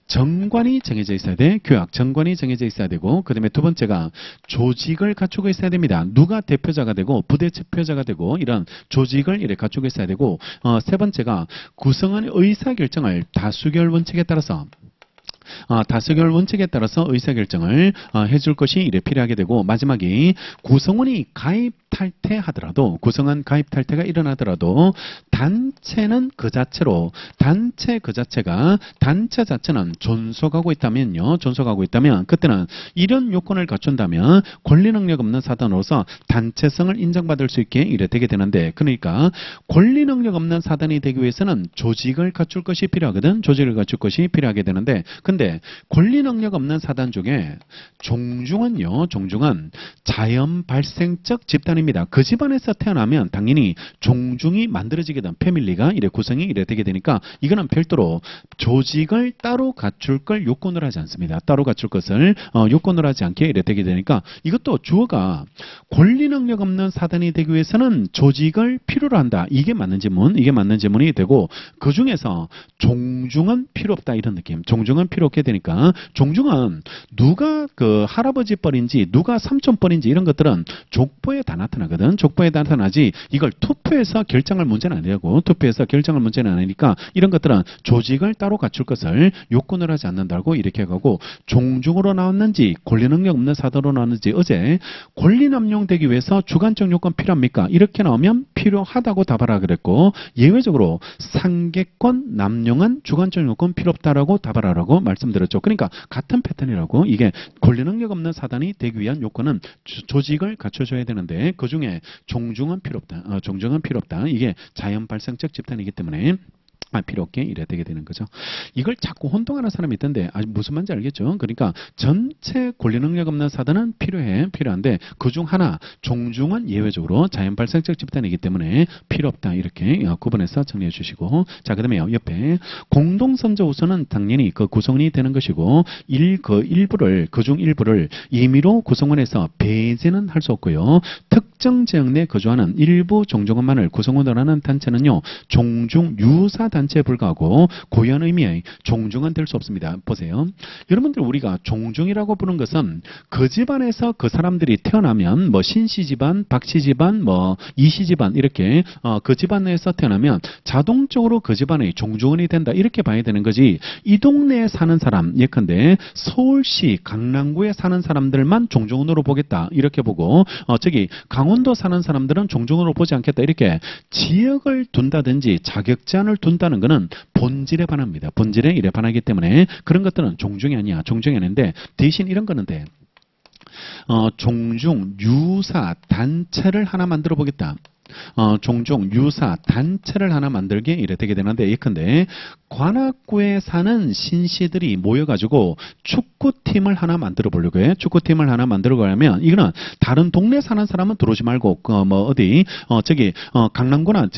정관이 정해져 있어야 돼. 규약 정관이 정해져 있어야 되고, 그 다음에 두 번째가 조직을 갖추고 있어야 됩니다. 누가 대표자가 되고 부대표자가 되고 이런 조직을 이렇게 갖추고 있어야 되고, 세 번째가 구성원의 의사결정을 다수결 원칙에 따라서 의사결정을 해줄 것이 이래 필요하게 되고, 마지막이 구성원이 가입 탈퇴하더라도, 구성원 가입 탈퇴가 일어나더라도 단체 자체는 존속하고 있다면 그때는 이런 요건을 갖춘다면 권리능력 없는 사단으로서 단체성을 인정받을 수 있게 이래 되게 되는데, 그러니까 권리능력 없는 사단이 되기 위해서는 조직을 갖출 것이 필요하거든. 조직을 갖출 것이 필요하게 되는데, 근데 근데 권리 능력 없는 사단 중에 종중은요, 종중은 자연 발생적 집단입니다. 그 집안에서 태어나면 당연히 종중이 만들어지게 된 패밀리가 이래 구성이 이래 되게 되니까 이거는 별도로 조직을 따로 갖출 걸 요건을 하지 않습니다. 따로 갖출 것을 요건을 하지 않게 이래 되게 되니까 이것도 주어가 권리 능력 없는 사단이 되기 위해서는 조직을 필요로 한다. 이게 맞는 지문, 이게 맞는 지문이 되고 그 중에서 종중은 필요 없다 이런 느낌. 종중은 필요 없게 되니까 종중은 누가 그 할아버지 뻘인지 누가 삼촌 뻘인지 이런 것들은 족보에 다 나타나거든. 족보에 다 나타나지 이걸 투표해서 결정할 문제는 아니고 투표해서 결정할 문제는 아니니까 이런 것들은 조직을 따로 갖출 것을 요건을 하지 않는다고 이렇게 하고 종중으로 나왔는지 권리 능력 없는 사단으로 나왔는지 어제 권리 남용되기 위해서 주관적 요건 필요합니까? 이렇게 나오면 필요하다고 답하라 그랬고 예외적으로 상계권 남용은 주관적 요건 필요 없다라고 답하라고 말씀드렸죠. 그러니까 같은 패턴이라고 이게 권리 능력 없는 사단이 되기 위한 요건은 조직을 갖춰줘야 되는데 그 중에 종중은 필요 없다. 종중은 필요 없다. 이게 자연 발생적 집단이기 때문에 필요 없게 이래 되게 되는 거죠. 이걸 자꾸 혼동하는 사람이 있던데 무슨 말인지 알겠죠? 그러니까 전체 권리 능력 없는 사단은 필요한데 그중 하나 종중은 예외적으로 자연 발생적 집단이기 때문에 필요 없다 이렇게 구분해서 정리해 주시고 자 그다음에 옆에 공동선저 우선은 당연히 그 구성원이 되는 것이고 그중 일부를 임의로 구성원에서 배제는 할 수 없고요. 특정 지역 내 거주하는 일부 종중원만을 구성원으로 하는 단체는요. 종중 유사 단체에 불과하고 고유한 의미의 종중은 될 수 없습니다. 보세요. 여러분들 우리가 종중이라고 부르는 것은 그 집안에서 그 사람들이 태어나면 뭐 신씨 집안, 박씨 집안, 뭐 이씨 집안 이렇게 그 집안에서 태어나면 자동적으로 그 집안의 종중원이 된다. 이렇게 봐야 되는 거지. 이 동네에 사는 사람 예컨대 서울시 강남구에 사는 사람들만 종중원으로 보겠다. 이렇게 보고 저기 강원도 사는 사람들은 종중원으로 보지 않겠다. 이렇게 지역을 둔다든지 자격 제한을 둔다는 것은 본질에 반합니다. 본질에 이래 반하기 때문에 그런 것들은 종중이 아니야. 종중이 아닌데 대신 이런 거는 돼. 종중 유사 단체를 하나 만들어 보겠다. 종종 유사 단체를 하나 만들게 이래 되게 되는데 예컨대 관악구에 사는 신씨들이 모여가지고 축구팀을 하나 만들어 보려고 해. 축구팀을 하나 만들어 보려면 이거는 다른 동네 사는 사람은 들어오지 말고 강남구나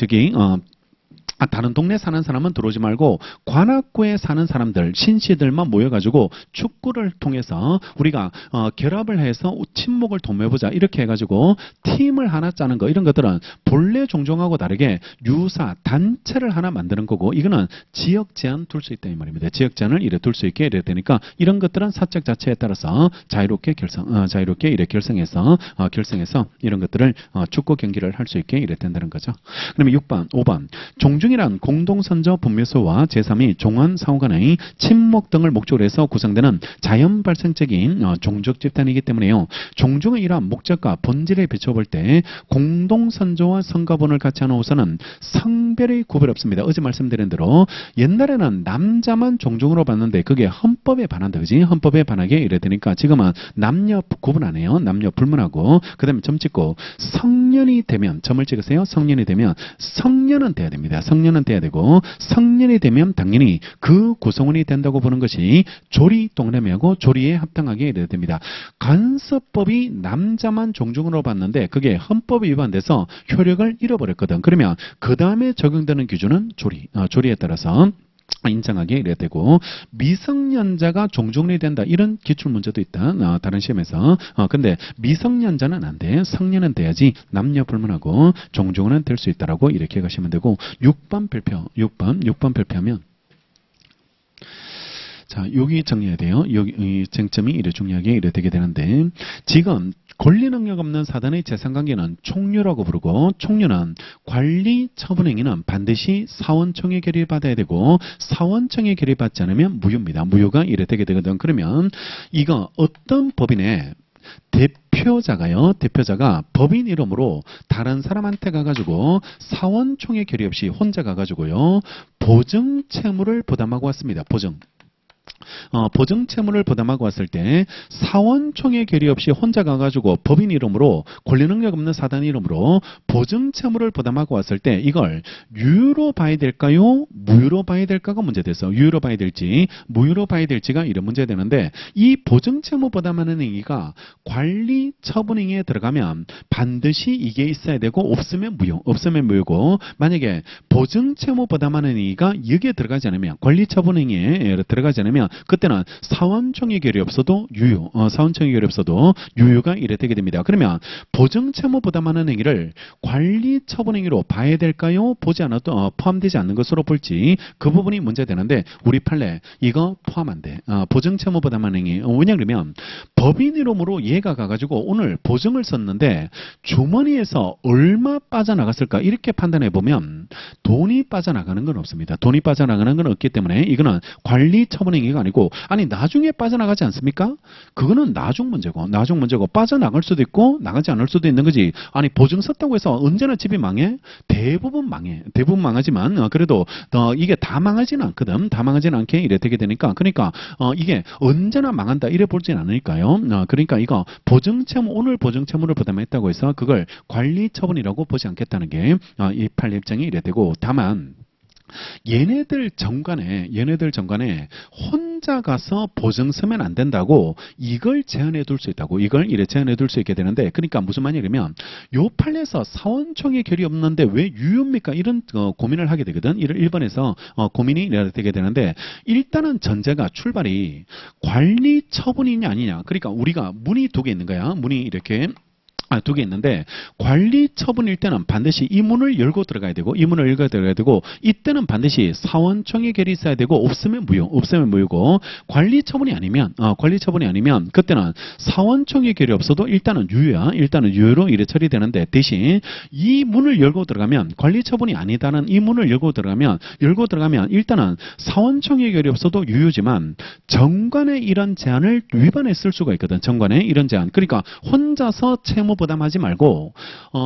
다른 동네 사는 사람은 들어오지 말고 관악구에 사는 사람들, 신씨들만 모여가지고 축구를 통해서 우리가 결합을 해서 친목을 도모해보자 이렇게 해가지고 팀을 하나 짜는 거 이런 것들은 본래 종종하고 다르게 유사 단체를 하나 만드는 거고 이거는 지역 제한 둘 수 있다 이 말입니다. 지역 제한을 이래 둘 수 있게 이래 되니까 이런 것들은 사적 자체에 따라서 자유롭게 이래 결성해서 이런 것들을 축구 경기를 할 수 있게 이래 된다는 거죠. 그다음에 5번 종중이란 공동선저 분묘소와 제3위 종환상호 간의 친목 등을 목적으로 해서 구성되는 자연 발생적인 종족 집단이기 때문에요. 종중의 이러한 목적과 본질에 비춰볼 때 공동선조와 성가본을 같이 하는 우선은 성별의 구별이 없습니다. 어제 말씀드린 대로 옛날에는 남자만 종중으로 봤는데 그게 헌법에 반한다. 그지? 헌법에 반하게 이래 되니까 지금은 남녀 구분 안 해요. 남녀 불문하고 그 다음에 점 찍고 성년이 되면 점을 찍으세요. 성년이 되면 성년은 돼야 됩니다. 성년은 돼야 되고 성년이 되면 당연히 그 구성원이 된다고 보는 것이 조리 동그라미하고 조리에 합당하게 이래 됩니다. 간섭법이 남자만 종중으로 봤는데 그게 헌법에 위반돼서 효력을 잃어버렸거든. 그러면 그 다음에 적용되는 기준은 조리에 따라서 인정하게 이래야 되고 미성년자가 종중이 된다 이런 기출 문제도 있다. 다른 시험에서 근데 미성년자는 안 돼. 성년은 돼야지 남녀 불문하고 종중은 될 수 있다라고 이렇게 가시면 되고 6번 발표하면 자, 여기 정리해야 돼요. 여기 쟁점이 이래 중요하게 이래 되게 되는데 지금 권리 능력 없는 사단의 재산관계는 총류라고 부르고 총류는 관리 처분 행위는 반드시 사원청에 결의받아야 되고 사원청에 결의받지 않으면 무효입니다. 무효가 이래 되게 되거든. 그러면 이거 어떤 법인의 대표자가 법인 이름으로 다른 사람한테 가가지고 사원총회 결의 없이 혼자 가가지고요 보증 채무를 부담하고 왔습니다. 보증채무를 부담하고 왔을 때 사원총회 결의 없이 혼자 가가지고 법인 이름으로 권리능력 없는 사단 이름으로 보증채무를 부담하고 왔을 때 이걸 유효로 봐야 될까요? 무효로 봐야 될까가 문제돼서 유효로 봐야 될지 무효로 봐야 될지가 이런 문제되는데 이 보증채무 부담하는 행위가 관리처분행위에 들어가면 반드시 이게 있어야 되고 없으면 무효, 없으면 무효고 만약에 보증채무 부담하는 행위가 여기에 들어가지 않으면 관리처분행위에 들어가지 않으면 그때는 사원총회 결의 없어도 유효, 사원총회 결의 없어도 유효가 이래 되게 됩니다. 그러면 보증채무 부담하는 행위를 관리처분행위로 봐야 될까요? 보지 않아도 포함되지 않는 것으로 볼지 그 부분이 문제되는데 우리 판례 이거 포함 안 돼. 보증채무 부담하는 행위. 왜냐하면 법인 이름으로 얘가 가가지고 오늘 보증을 썼는데 주머니에서 얼마 빠져나갔을까 이렇게 판단해 보면 돈이 빠져나가는 건 없습니다. 돈이 빠져나가는 건 없기 때문에 이거는 관리처분행위가 아니고 아니 나중에 빠져나가지 않습니까? 그거는 나중 문제고 빠져나갈 수도 있고 나가지 않을 수도 있는 거지. 아니 보증 썼다고 해서 언제나 집이 망해? 대부분 망하지만 그래도 이게 다 망하지는 않거든. 다 망하지는 않게 이래 되게 되니까 그러니까 이게 언제나 망한다 이래 볼지는 않으니까요. 그러니까 이거 보증채무 오늘 보증채무를 부담했다고 해서 그걸 관리처분이라고 보지 않겠다는 게 이 판례 입장이 이래 되고 다만 얘네들 정관에 혼자 가서 보증 쓰면 안 된다고 이걸 제한해 둘 수 있다고 이걸 이래 제한해 둘 수 있게 되는데 그러니까 무슨 말이냐면 요 판례에서 사원총회 결의 없는데 왜 유효입니까? 이런 고민을 하게 되거든. 이를 1번에서 고민이 되게 되는데 일단은 전제가 출발이 관리 처분이냐 아니냐. 그러니까 우리가 문이 두 개 있는 거야. 문이 이렇게 두 개 있는데 관리 처분일 때는 반드시 이 문을 열고 들어가야 되고 이 문을 열고 들어가야 되고 이때는 반드시 사원총회 결의 있어야 되고 없으면 무효고 관리 처분이 아니면 그때는 사원총회 결의 없어도 일단은 유효야. 일단은 유효로 이래 처리되는데 대신 이 문을 열고 들어가면 관리 처분이 아니다는 이 문을 열고 들어가면 일단은 사원총회 결의 없어도 유효지만 정관의 이런 제한을 위반했을 수가 있거든. 정관의 이런 제한. 그러니까 혼자서 채무 부담하지 말고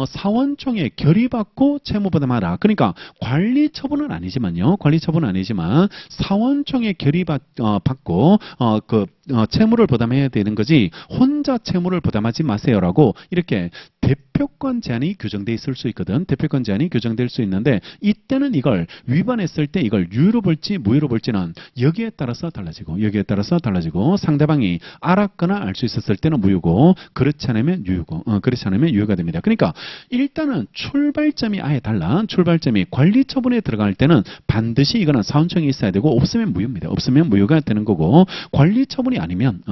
사원총회 결의받고 채무 부담하라. 그러니까 관리처분은 아니지만 사원총회 결의받고 채무를 부담해야 되는 거지 혼자 채무를 부담하지 마세요라고 이렇게 대표권 제한이 규정돼 있을 수 있거든. 대표권 제한이 규정될 수 있는데 이때는 이걸 위반했을 때 이걸 유효로 볼지 무효로 볼지는 여기에 따라서 달라지고 상대방이 알았거나 알 수 있었을 때는 무효고 그렇지 않으면 유효가 됩니다. 그러니까 일단은 출발점이 아예 달라. 출발점이 관리처분에 들어갈 때는 반드시 이거는 사원총회 있어야 되고 없으면 무효입니다. 없으면 무효가 되는 거고 관리처분이 아니면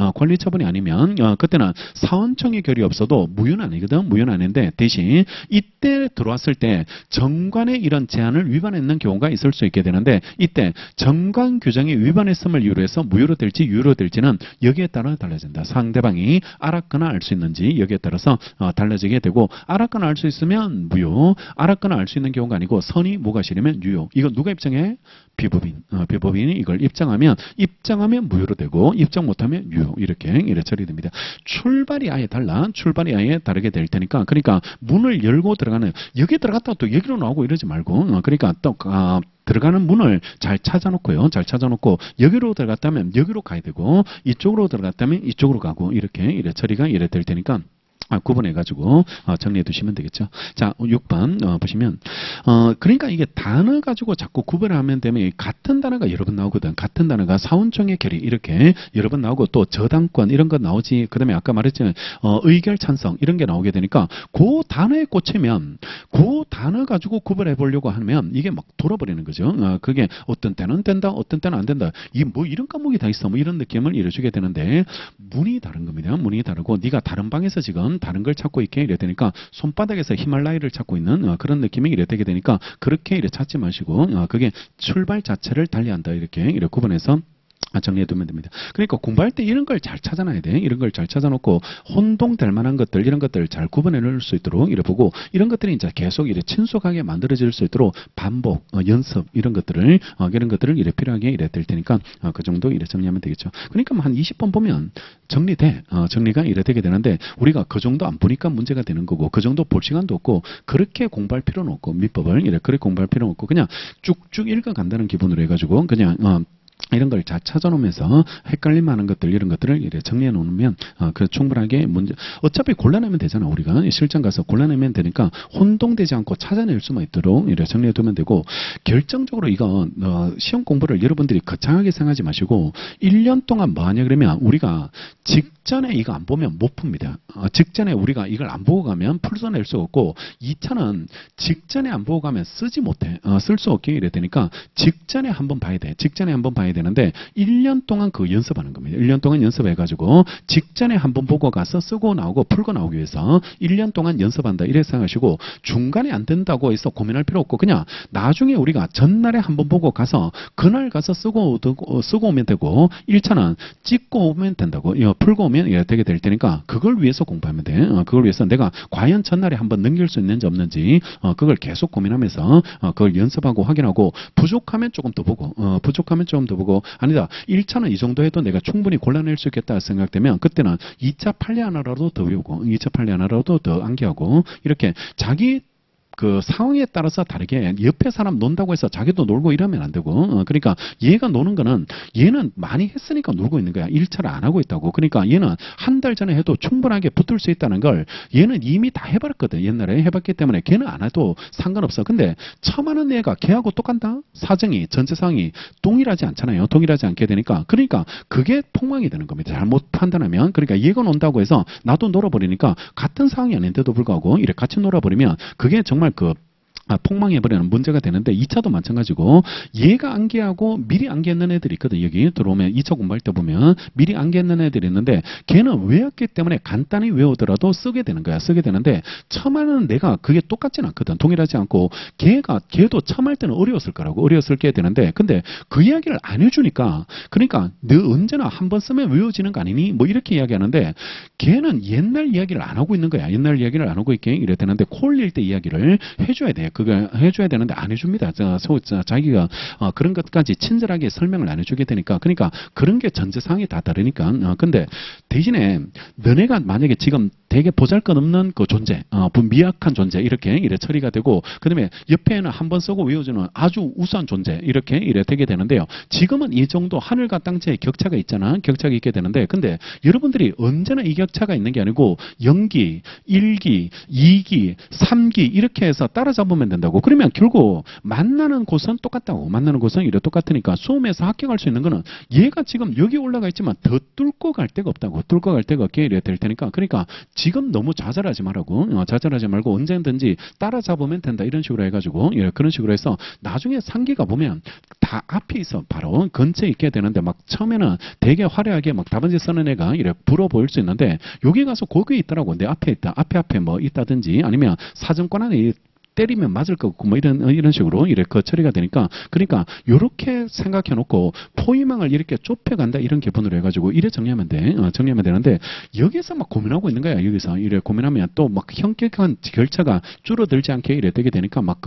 그때는 사원총회 결의 없어도 무효는 아니거든. 무효는 아닌데 대신 이때 들어왔을 때 정관의 이런 제한을 위반했는 경우가 있을 수 있게 되는데 이때 정관 규정이 위반했음을 이유로 해서 무효로 될지 유효로 될지는 여기에 따라 달라진다. 상대방이 알았거나 알 수 있는지 여기에 따라서 달라지게 되고 알았거나 알 수 있으면 무효, 알았거나 알 수 있는 경우가 아니고 선이 무과실이면 유효. 이거 누가 입장해? 비법인이 이걸 입장하면 무효로 되고 입장 못하면 유효. 이렇게 처리됩니다. 출발이 아예 다르게 될 테니까 그러니까 문을 열고 들어가는 여기 들어갔다가 또 여기로 나오고 이러지 말고 그러니까 또 들어가는 문을 잘 찾아놓고 여기로 들어갔다면 여기로 가야 되고 이쪽으로 들어갔다면 이쪽으로 가고 이렇게 처리가 될 테니까 구분해가지고 정리해 두시면 되겠죠. 자, 6번 보시면 그러니까 이게 단어 가지고 자꾸 구분하면 되면 같은 단어가 여러 번 나오거든. 같은 단어가 사원총회 결의 이렇게 여러 번 나오고 또 저당권 이런 거 나오지. 그 다음에 아까 말했지만 의결 찬성 이런 게 나오게 되니까 그 단어에 꽂히면 그 단어 가지고 구분해 보려고 하면 이게 막 돌아버리는 거죠. 그게 어떤 때는 된다, 어떤 때는 안 된다. 이게 뭐 이런 과목이 다 있어. 뭐 이런 느낌을 이뤄주게 되는데 문이 다른 겁니다. 문이 다르고 네가 다른 방에서 지금 다른 걸 찾고 있게 이래 되니까 손바닥에서 히말라야를 찾고 있는 그런 느낌이 이래 되게 되니까 그렇게 이래 찾지 마시고 그게 출발 자체를 달리한다 이렇게 구분해서 정리해두면 됩니다. 그러니까 공부할 때 이런 걸 잘 찾아놔야 돼. 이런 걸 잘 찾아놓고 혼동될 만한 것들 이런 것들을 잘 구분해 놓을 수 있도록 이래 보고 이런 것들이 이제 계속 이래 친숙하게 만들어질 수 있도록 반복, 연습 이런 것들을 이래 필요하게 이래 될 테니까 그 정도 이래 정리하면 되겠죠. 그러니까 한 20번 보면 정리가 이래 되게 되는데 우리가 그 정도 안 보니까 문제가 되는 거고 그 정도 볼 시간도 없고 그렇게 공부할 필요는 없고 밑법을 이래 그렇게 공부할 필요는 없고 그냥 쭉쭉 읽어간다는 기분으로 해가지고 그냥 이런 걸 잘 찾아놓으면서 헷갈릴 만한 것들 이런 것들을 이렇게 정리해 놓으면 그 충분하게 문제 어차피 골라내면 되잖아. 우리가 실전 가서 골라내면 되니까 혼동되지 않고 찾아낼 수만 있도록 이렇게 정리해 두면 되고 결정적으로 이거 시험 공부를 여러분들이 거창하게 생각하지 마시고 1년 동안 뭐 하냐 그러면 우리가 직전에 이거 안 보면 못 풉니다. 직전에 우리가 이걸 안 보고 가면 풀어낼 수 없고 2차는 직전에 안 보고 가면 쓰지 못해. 쓸 수 없게 이래 되니까 직전에 한번 봐야 돼. 직전에 한번 봐야 되는데 1년 동안 그 연습하는 겁니다. 1년 동안 연습해가지고 직전에 한번 보고 가서 쓰고 나오고 풀고 나오기 위해서 1년 동안 연습한다. 이래 생각하시고 중간에 안 된다고 해서 고민할 필요 없고 그냥 나중에 우리가 전날에 한번 보고 가서 그날 가서 쓰고 오면 되고 1차는 찍고 오면 된다고 풀고 오면 되게 될 테니까 그걸 위해서 공부하면 돼. 그걸 위해서 내가 과연 전날에 한번 넘길 수 있는지 없는지 그걸 계속 고민하면서 그걸 연습하고 확인하고 부족하면 조금 더 보고 부족하면 조금 더 보고 아니다. 1차는 이 정도 해도 내가 충분히 골라낼 수 있겠다 생각되면 그때는 2차 판례 하나라도 더 외우고 2차 판례 하나라도 더 암기하고 이렇게 자기 그 상황에 따라서 다르게 옆에 사람 논다고 해서 자기도 놀고 이러면 안 되고 그러니까 얘가 노는 거는 얘는 많이 했으니까 놀고 있는 거야. 1차를 안 하고 있다고. 그러니까 얘는 한 달 전에 해도 충분하게 붙을 수 있다는 걸 얘는 이미 다 해봤거든. 옛날에 해봤기 때문에 걔는 안 해도 상관없어. 근데 처음 하는 애가 걔하고 똑같다? 사정이 전체 상황이 동일하지 않잖아요. 동일하지 않게 되니까 그러니까 그게 폭망이 되는 겁니다. 잘못 판단하면 그러니까 얘가 논다고 해서 나도 놀아버리니까 같은 상황이 아닌데도 불구하고 이렇게 같이 놀아버리면 그게 정말 폭망해버리는 문제가 되는데 2차도 마찬가지고 얘가 암기하고 미리 암기했는 애들이 있거든. 여기 들어오면 2차 공부할 때 보면 미리 암기했는 애들이 있는데 걔는 외웠기 때문에 간단히 외우더라도 쓰게 되는 거야. 쓰게 되는데 처음 하는 내가 그게 똑같진 않거든. 동일하지 않고 걔도 처음 할 때는 어려웠을 거라고. 어려웠을 게 되는데 근데 그 이야기를 안 해주니까 그러니까 너 언제나 한 번 쓰면 외워지는 거 아니니? 뭐 이렇게 이야기하는데 걔는 옛날 이야기를 안 하고 있는 거야. 옛날 이야기를 안 하고 있게 이래 되는데 콜릴 때 이야기를 해줘야 돼. 그거 해줘야 되는데 안 해줍니다. 자기가 그런 것까지 친절하게 설명을 안 해주게 되니까 그러니까 그런 게 전제 상황이 다 다르니까 근데 대신에 너네가 만약에 지금 되게 보잘것없는 그 존재, 미약한 존재 이래 처리가 되고 그다음에 옆에는 한 번 쓰고 외워주는 아주 우수한 존재 이래 되게 되는데요. 지금은 이 정도 하늘과 땅의 격차가 있잖아. 격차가 있게 되는데 근데 여러분들이 언제나 이 격차가 있는 게 아니고 0기, 1기, 2기, 3기 이렇게 해서 따라잡으면 된다고. 그러면 결국 만나는 곳은 똑같다고. 만나는 곳은 이래 똑같으니까 수험에서 합격할 수 있는 거는 얘가 지금 여기 올라가 있지만 더 뚫고 갈 데가 없다고. 뚫고 갈 데가 없게 이래 될 테니까 그러니까 지금 너무 좌절하지 말라고. 좌절하지 말고 언제든지 따라잡으면 된다. 이런 식으로 해가지고 그런 식으로 해서 나중에 상기가 보면 다 앞에 있어. 바로 근처에 있게 되는데 막 처음에는 되게 화려하게 막 답안지 쓰는 애가 이래 불어 보일 수 있는데 여기 가서 거기 있더라고. 내 앞에 있다. 앞에 뭐 있다든지 아니면 사정권 안에 때리면 맞을 것 같고 뭐 이런 식으로 이렇게 처리가 되니까 그러니까 이렇게 생각해 놓고 포위망을 이렇게 좁혀간다 이런 기본으로 해가지고 이래 정리하면 돼. 정리하면 되는데 여기서 막 고민하고 있는 거야. 여기서 이래 고민하면 또 막 현격한 결차가 줄어들지 않게 이래 되게 되니까 막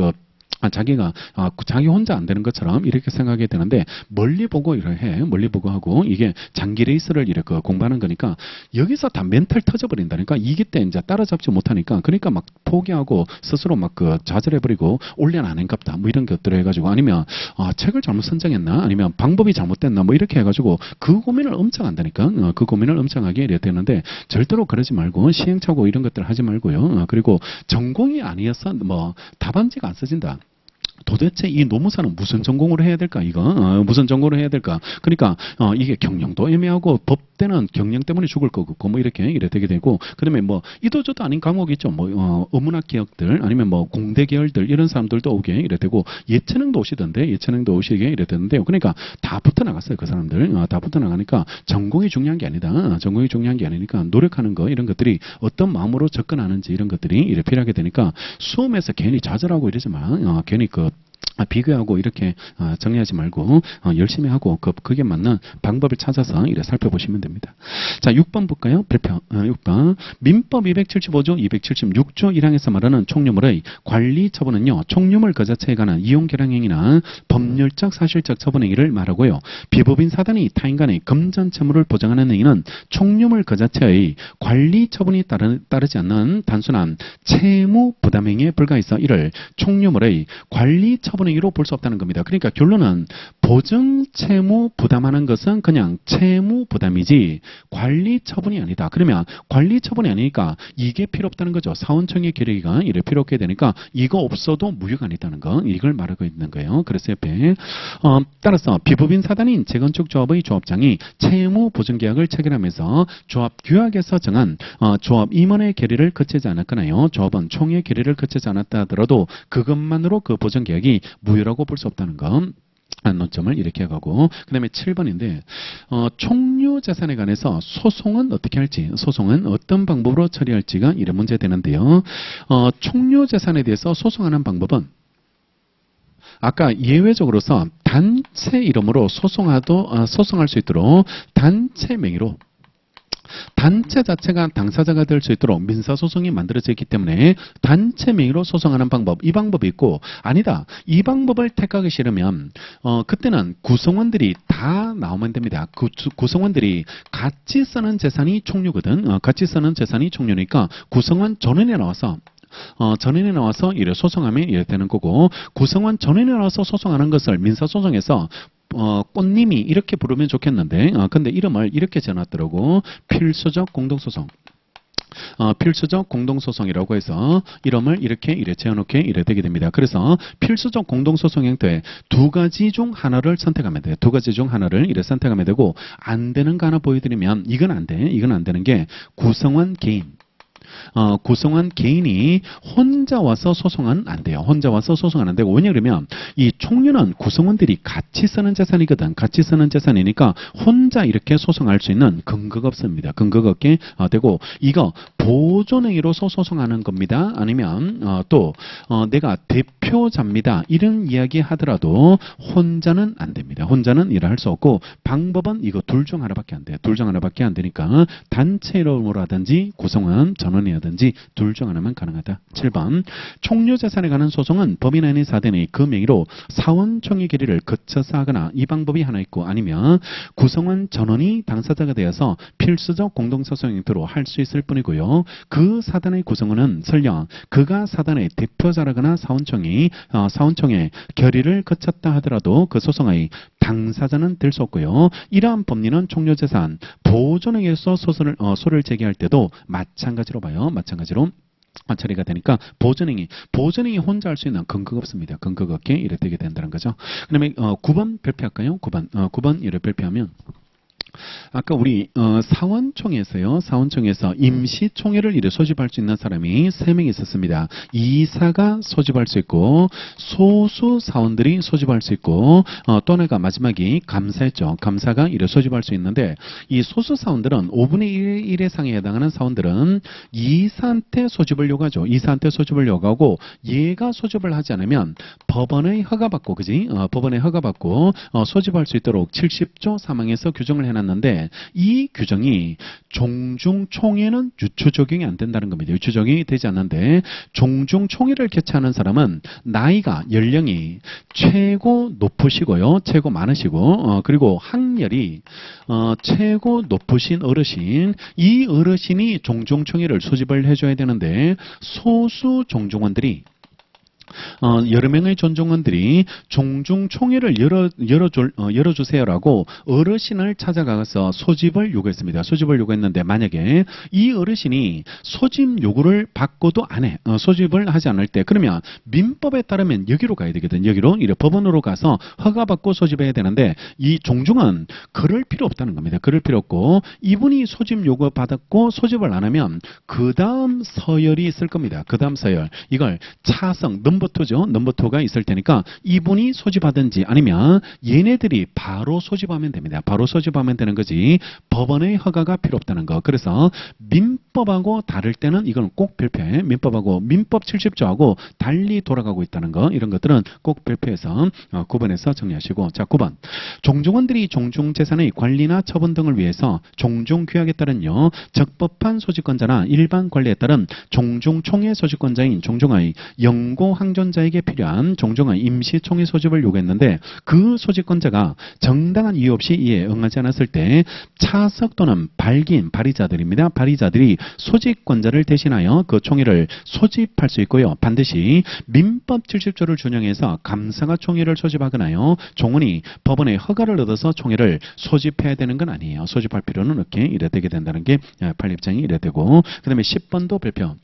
자기가 자기 혼자 안 되는 것처럼 이렇게 생각하게 되는데 멀리 보고 멀리 보고 하고 이게 장기 레이스를 이렇게 공부하는 거니까 여기서 다 멘탈 터져버린다니까 이기 때 이제 따라잡지 못하니까 그러니까 막 포기하고 스스로 막 좌절해버리고 올려는 안 한갑다 뭐 이런 것들을 해가지고 아니면 책을 잘못 선정했나 아니면 방법이 잘못됐나 뭐 이렇게 해가지고 그 고민을 엄청 한다니까 그 고민을 엄청 하게 이래 되는데 절대로 그러지 말고 시행착오 이런 것들 하지 말고요. 그리고 전공이 아니어서 뭐 답안지가 안 써진다. 도대체 이 노무사는 무슨 전공으로 해야 될까 이거 무슨 전공으로 해야 될까 그러니까 이게 경영도 애매하고 법대는 경영 때문에 죽을 거고 뭐 이래 되게 되고 그다음에 뭐 이도저도 아닌 과목이 있죠 뭐 어문학 계열들 아니면 뭐 공대 계열들 이런 사람들도 오게 이래 되고 예체능도 오시던데 예체능도 오시게 이래 되는데요 그러니까 다 붙어 나갔어요 그 사람들 다 붙어 나가니까 전공이 중요한 게 아니다 전공이 중요한 게 아니니까 노력하는 거 이런 것들이 어떤 마음으로 접근하는지 이런 것들이 이래 필요하게 되니까 수험에서 괜히 좌절하고 이러지 마 괜히 비교하고 이렇게 정리하지 말고 열심히 하고 그게 맞는 방법을 찾아서 이래 살펴보시면 됩니다. 자, 6번 볼까요? 발표 6번 민법 275조 276조 1항에서 말하는 총유물의 관리 처분은요. 총유물 그 자체에 관한 이용 결항행위나 법률적 사실적 처분행위를 말하고요. 비법인 사단이 타인 간의 금전 채무를 보장하는 행위는 총유물 그 자체의 관리 처분이 따르지 않는 단순한 채무 부담행위에 불과해서 이를 총유물의 관리 처분 처분의 이유로 볼 수 없다는 겁니다. 그러니까 결론은 보증 채무 부담하는 것은 그냥 채무 부담이지 관리 처분이 아니다. 그러면 관리 처분이 아니니까 이게 필요 없다는 거죠. 사원청의 결의가 이래 필요 없게 되니까 이거 없어도 무효가 아니다는 거, 이걸 말하고 있는 거예요. 그래서 옆에 따라서 비법인 사단인 재건축 조합의 조합장이 채무 보증 계약을 체결하면서 조합 규약에서 정한 조합 임원의 결의를 거치지 않았거나요. 조합은 총회 결의를 거치지 않았다 하더라도 그것만으로 그 보증 계약이 무효라고 볼 수 없다는 것. 논점을 이렇게 가고, 그 다음에 7번인데 총류 재산에 관해서 소송은 어떻게 할지, 소송은 어떤 방법으로 처리할지가 이런 문제 되는데요. 총류 재산에 대해서 소송하는 방법은 아까 예외적으로서 단체 이름으로 소송할 수 있도록 단체 명의로, 단체 자체가 당사자가 될 수 있도록 민사소송이 만들어져 있기 때문에 단체 명의로 소송하는 방법, 이 방법이 있고, 아니다, 이 방법을 택하기 싫으면 그때는 구성원들이 다 나오면 됩니다. 구성원들이 같이 쓰는 재산이 총류거든. 같이 쓰는 재산이 총류니까 구성원 전원이 나와서 이래 소송하면 이래 되는 거고, 구성원 전원이 나와서 소송하는 것을 민사소송에서 꽃님이 이렇게 부르면 좋겠는데, 근데 이름을 이렇게 지어놨더라고. 필수적 공동소송. 필수적 공동소송이라고 해서 이름을 이렇게 지어놓게 이래 되게 됩니다. 그래서 필수적 공동소송 형태 두 가지 중 하나를 선택하면 돼요. 두 가지 중 하나를 이래 선택하면 되고, 안 되는 거 하나 보여드리면 이건 안 돼. 이건 안 되는 게 구성원 개인. 구성원 개인이 혼자 와서 소송은 안 돼요. 혼자 와서 소송은 안 되고, 왜냐 그러면 이 총류는 구성원들이 같이 쓰는 재산이거든. 같이 쓰는 재산이니까 혼자 이렇게 소송할 수 있는 근거가 없습니다. 근거가 없게 되고, 이거 보존행위로서 소송하는 겁니다. 아니면 또 내가 대표자입니다. 이런 이야기 하더라도 혼자는 안 됩니다. 혼자는 일을 할 수 없고, 방법은 이거 둘 중 하나밖에 안 돼요. 둘 중 하나밖에 안 되니까 단체 이름으로라든지 구성원 전원이라든지 둘 중 하나만 가능하다. 7번 총류 재산에 관한 소송은 법인 아닌 사단의 그 명의로 사원총회 결의를 거쳐서 하거나, 이 방법이 하나 있고, 아니면 구성원 전원이 당사자가 되어서 필수적 공동소송 형태로 할 수 있을 뿐이고요. 그 사단의 구성원은 설령 그가 사단의 대표자라거나 사원총회 결의를 거쳤다 하더라도 그 소송의 당사자는 될 수 없고요. 이러한 법리는 총류 재산 보존행위에서 소를 제기할 때도 마찬가지로 봐요. 마찬가지로 처리가 되니까 보존행위 혼자 할 수 있는 근거가 없습니다. 근거가 없게 이래 되게 된다는 거죠. 그 다음에 9번 발표할까요? 9번 이래 발표하면, 아까 우리 사원총회에서 임시총회를 이래 소집할 수 있는 사람이 3명이 있었습니다. 이사가 소집할 수 있고, 소수 사원들이 소집할 수 있고, 또 하나가 마지막이 감사였죠. 감사가 이래 소집할 수 있는데, 이 소수 사원들은 5분의 1 이상에 해당하는 사원들은 이사한테 소집을 요구하죠. 이사한테 소집을 요구하고, 얘가 소집을 하지 않으면 법원의 허가받고, 그지? 법원의 허가받고 소집할 수 있도록 70조 3항에서 규정을 해놨는데, 이 규정이 종중총회는 유추 적용이 안 된다는 겁니다. 유추 적용이 되지 않는데, 종중총회를 개최하는 사람은 나이가, 연령이 최고 높으시고요, 최고 많으시고, 그리고 학렬이 최고 높으신 어르신, 이 어르신이 종중총회를 소집을 해줘야 되는데, 소수 종중원들이 여러 명의 존중원들이 종중총회를 열어주세요라고 어르신을 찾아가서 소집을 요구했습니다. 소집을 요구했는데, 만약에 이 어르신이 소집 요구를 받고도 안 해, 소집을 하지 않을 때, 그러면 민법에 따르면 여기로 가야 되거든. 여기로 이래 법원으로 가서 허가받고 소집해야 되는데, 이 종중은 그럴 필요 없다는 겁니다. 그럴 필요 없고, 이분이 소집 요구 받았고 소집을 안 하면 그 다음 서열이 있을 겁니다. 그 다음 서열, 이걸 차성 넘버2죠. 넘버2가 있을 테니까 이분이 소집하든지, 아니면 얘네들이 바로 소집하면 됩니다. 바로 소집하면 되는 거지, 법원의 허가가 필요 없다는 거. 그래서 민법하고 다를 때는 이건 꼭 발표해. 민법 70조하고 달리 돌아가고 있다는 거, 이런 것들은 꼭 발표해서 9번에서 정리하시고, 자 9번 종중원들이 종중재산의 관리나 처분 등을 위해서 종중규약에 따른요 적법한 소집권자나 일반 관리에 따른 종중총회 소집권자인 종중의 영고 항존자에게 필요한 종중의 임시총회 소집을 요구했는데, 그 소집권자가 정당한 이유 없이 이에 응하지 않았을 때 차석 또는 발기인 발의자들입니다. 발의자들이 소지권자를 대신하여 그 총회를 소집할 수 있고요. 반드시 민법 70조를 준용해서 감사가 총회를 소집하거나요. 종원이 법원의 허가를 얻어서 총회를 소집해야 되는 건 아니에요. 소집할 필요는 없게 이래 되게 된다는 게 판례 입장이 이래 되고, 그 다음에 10번도 별표.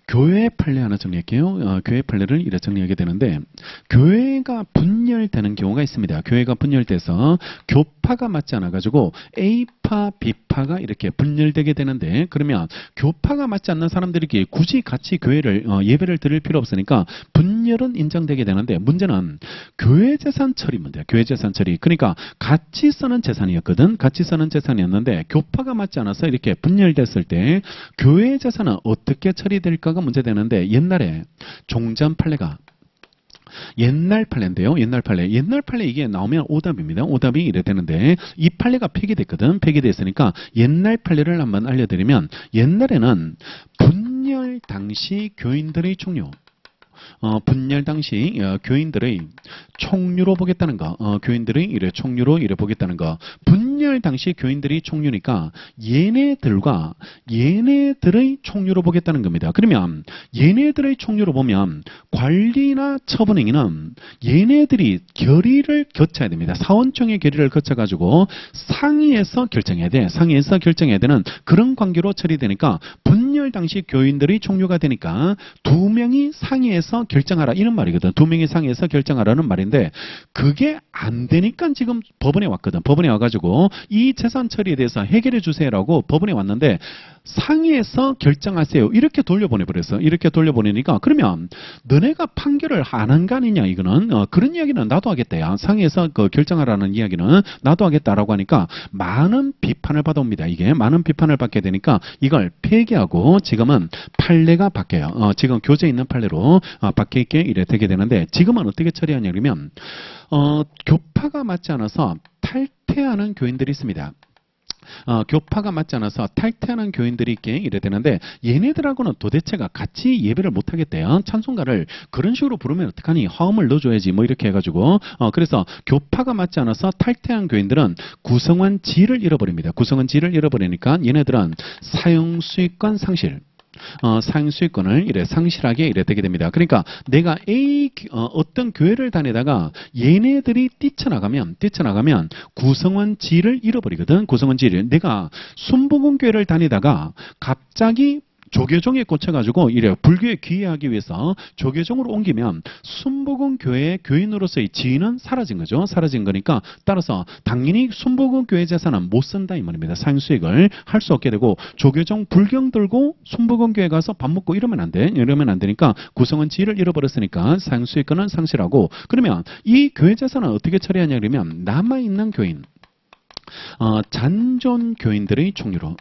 교회 판례 하나 정리할게요. 교회 판례를 이래 정리하게 되는데, 교회가 분열되는 경우가 있습니다. 교회가 분열돼서 교파가 맞지 않아가지고 A파, B파가 이렇게 분열되게 되는데, 그러면 교파가 맞지 않는 사람들이 굳이 같이 교회를 예배를 드릴 필요 없으니까 분열은 인정되게 되는데, 문제는 교회 재산 처리 문제야. 교회 재산 처리. 그러니까 같이 쓰는 재산이었거든. 같이 쓰는 재산이었는데 교파가 맞지 않아서 이렇게 분열됐을 때 교회 재산은 어떻게 처리될까가 문제되는데, 옛날에 종전 판례가 옛날 판례인데요. 옛날 판례 이게 나오면 오답입니다. 오답이 이래 되는데, 이 판례가 폐기됐거든. 폐기됐으니까 옛날 판례를 한번 알려드리면, 옛날에는 분열 당시 교인들의 총료, 분열 당시 교인들의 총류로 보겠다는 거, 교인들의 이래 총류로 이래 보겠다는 거. 분열 당시 교인들이 총류니까 얘네들의 총류로 보겠다는 겁니다. 그러면 얘네들의 총류로 보면 관리나 처분행위는 얘네들이 결의를 거쳐야 됩니다. 사원총의 결의를 거쳐가지고 상의해서 결정해야 돼. 상의해서 결정해야 되는 그런 관계로 처리되니까, 분열 당시 교인들이 총류가 되니까 두 명이 상의해서 결정하라 이런 말이거든. 두 명이 상의해서 결정하라는 말인데, 그게 안 되니까 지금 법원에 왔거든. 법원에 와가지고 이 재산 처리에 대해서 해결해 주세요라고 법원에 왔는데, 상의해서 결정하세요 이렇게 돌려보내버렸어. 이렇게 돌려보내니까, 그러면 너네가 판결을 안 한 거 아니냐, 이거는. 그런 이야기는 나도 하겠다. 상의해서 결정하라는 이야기는 나도 하겠다라고 하니까 많은 비판을 받아옵니다. 이게 많은 비판을 받게 되니까 이걸 폐기하고 지금은 판례가 바뀌어요. 지금 교재에 있는 판례로 바뀌게 이래 되게 되는데, 지금은 어떻게 처리하냐 그러면 교파가 맞지 않아서 탈퇴하는 교인들이 있습니다. 교파가 맞지 않아서 탈퇴하는 교인들이 있게 이래 되는데, 얘네들하고는 도대체가 같이 예배를 못 하겠대요. 찬송가를 그런 식으로 부르면 어떡하니, 화음을 넣어줘야지 뭐 이렇게 해가지고 그래서 교파가 맞지 않아서 탈퇴한 교인들은 구성원 지를 잃어버립니다. 구성원 지를 잃어버리니까 얘네들은 사용수익권 상실, 사용수익권을 이래 상실하게 이래 되게 됩니다. 그러니까 내가 어떤 교회를 다니다가 얘네들이 뛰쳐나가면 구성원 지를 잃어버리거든. 구성원 지를. 내가 순복음교회를 다니다가 갑자기 조계종에 꽂혀가지고 이래 불교에 귀의하기 위해서 조계종으로 옮기면 순복음교회의 교인으로서의 지위는 사라진 거죠. 사라진 거니까, 따라서 당연히 순복음교회 재산은 못 쓴다 이 말입니다. 상수익을 할 수 없게 되고, 조계종 불경 들고 순복음교회 가서 밥 먹고 이러면 안 돼. 이러면 안 되니까 구성원 지위를 잃어버렸으니까 상수익권은 상실하고, 그러면 이 교회 재산은 어떻게 처리하냐 그러면, 남아있는 교인, 잔존 교인들의 총류로,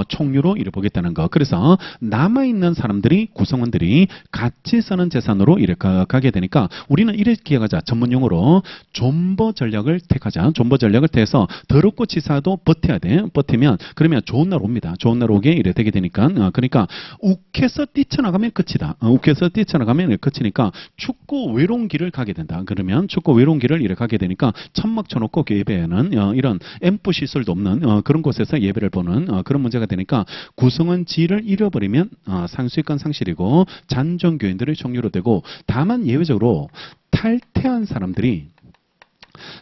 총류로 이래 보겠다는 거. 그래서 남아있는 사람들이, 구성원들이 같이 쓰는 재산으로 이래 가게 되니까, 우리는 이렇게 기억하자. 전문용어로 존버 전략을 택하자. 존버 전략을 택해서 더럽고 치사도 버텨야 돼. 버티면, 그러면 좋은 날 옵니다. 좋은 날 오게 이래 되게 되니까, 그러니까 욱해서 뛰쳐나가면 끝이다. 욱해서 뛰쳐나가면 끝이니까 춥고 외로운 길을 가게 된다. 그러면 춥고 외로운 길을 이래 가게 되니까 천막 쳐놓고 예배에 이런 앰프 시설도 없는 그런 곳에서 예배를 보는 그런 문제가 되니까, 구성원 지를 잃어버리면 상수익권 상실이고 잔존 교인들의 총류로 되고, 다만 예외적으로 탈퇴한 사람들이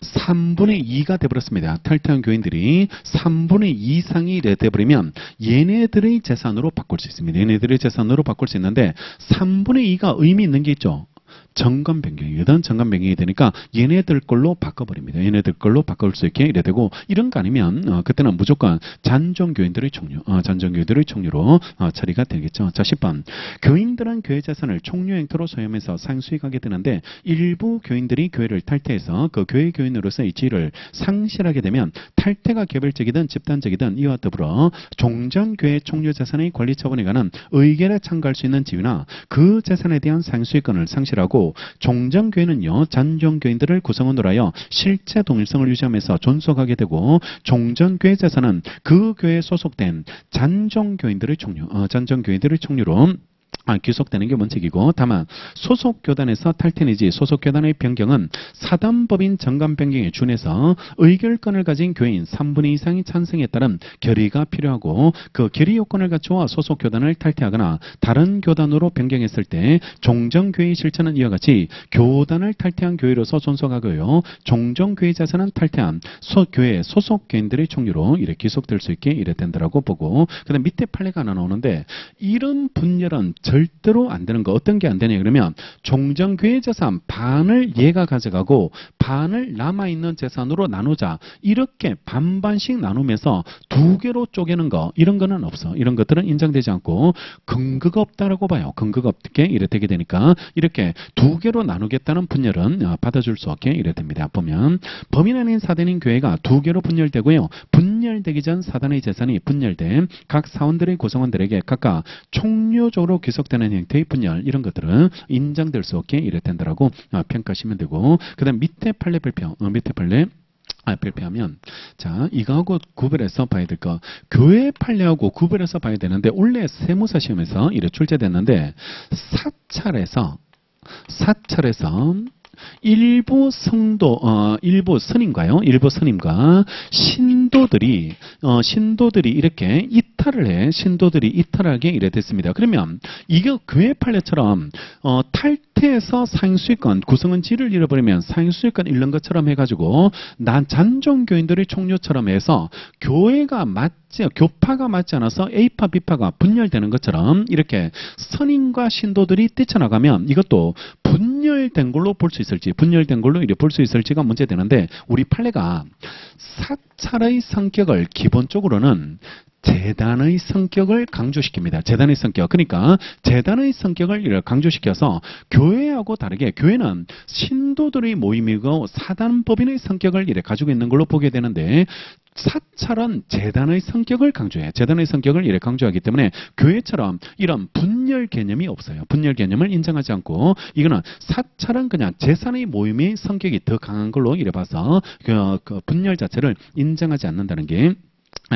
3분의 2가 돼버렸습니다. 탈퇴한 교인들이 3분의 2 이상이 돼버리면 얘네들의 재산으로 바꿀 수 있습니다. 얘네들의 재산으로 바꿀 수 있는데, 3분의 2가 의미 있는 게 있죠. 정관 변경이거든. 정관 변경이 되니까 얘네들 걸로 바꿔버립니다. 얘네들 걸로 바꿀 수 있게 이래 되고, 이런 거 아니면 그때는 무조건 잔존교인들의 총류, 잔존교인들의 총류로 처리가 되겠죠. 자, 10번. 교인들은 교회 재산을 총류 행태로 소유하면서 상수익하게 되는데, 일부 교인들이 교회를 탈퇴해서 그 교회 교인으로서의 지위를 상실하게 되면, 탈퇴가 개별적이든 집단적이든 이와 더불어 종전교회 총류 재산의 관리 처분에 관한 의결에 참가할 수 있는 지위나 그 재산에 대한 상수익권을 상실하고, 종전교회는요, 잔존교인들을 구성원으로 하여 실제 동일성을 유지하면서 존속하게 되고, 종전교회 재산은 그 교회에 소속된 잔존교인들의 총류, 잔존교인들의 총류로 귀속되는 게 원칙이고, 다만 소속 교단에서 탈퇴 내지 소속 교단의 변경은 사단법인 정관 변경에 준해서 의결권을 가진 교인 3분의 2 이상이 찬성에 따른 결의가 필요하고, 그 결의 요건을 갖추어 소속 교단을 탈퇴하거나 다른 교단으로 변경했을 때 종정교회 실천은 이와 같이 교단을 탈퇴한 교회로서 존속하고요, 종정교회 자산은 탈퇴한 교회 소속 교인들의 총류로 이렇게 귀속될 수 있게 이래 된다라고 보고, 그다음 밑에 판례가 하나 나오는데, 이런 분열은 절대로 안 되는 거. 어떤 게 안 되냐 그러면, 종정교회 재산 반을 얘가 가져가고 반을 남아있는 재산으로 나누자, 이렇게 반반씩 나누면서 두 개로 쪼개는 거, 이런 거는 없어. 이런 것들은 인정되지 않고 근거가 없다라고 봐요. 근거가 없게 이래 되게 되니까, 이렇게 두 개로 나누겠다는 분열은 받아줄 수 없게 이래 됩니다. 보면 범인 아닌 사단인 교회가 두 개로 분열되고요, 분열되기 전 사단의 재산이 분열된 각 사원들의 구성원들에게 각각 총료적으로 귀속되는 형태의 분열, 이런 것들은 인정될 수 없게 이래 된다라고 평가하시면 되고, 그 다음 밑에 판례 발표, 밑에 판례 발표하면, 자, 이거하고 구별해서 봐야 될 거, 교회 판례하고 구별해서 봐야 되는데, 원래 세무사 시험에서 이래 출제됐는데, 사찰에서 일부 성도, 일부 스님과요, 일부 스님과 신도들이 이렇게 신도들이 이탈하게 이래 됐습니다. 그러면 이게 교회 판례처럼 탈퇴해서 사행수익권, 구성원지를 잃어버리면 사행수익권 잃는 것처럼 해가지고 잔종교인들의 총료처럼 해서 교파가 맞지 않아서 A파, B파가 분열되는 것처럼 이렇게 선임과 신도들이 뛰쳐나가면 이것도 분열된 걸로 볼 수 있을지, 분열된 걸로 이렇게 볼 수 있을지가 문제되는데, 우리 판례가 사찰의 성격을 기본적으로는 재단의 성격을 강조시킵니다. 재단의 성격. 그러니까 재단의 성격을 강조시켜서 교회하고 다르게, 교회는 신도들의 모임이고 사단법인의 성격을 이렇게 가지고 있는 걸로 보게 되는데, 사찰은 재단의 성격을 강조해요. 재단의 성격을 이렇게 강조하기 때문에 교회처럼 이런 분열 개념이 없어요. 분열 개념을 인정하지 않고, 이거는 사찰은 그냥 재산의 모임의 성격이 더 강한 걸로 이래 봐서 그 분열 자체를 인정하지 않는다는 게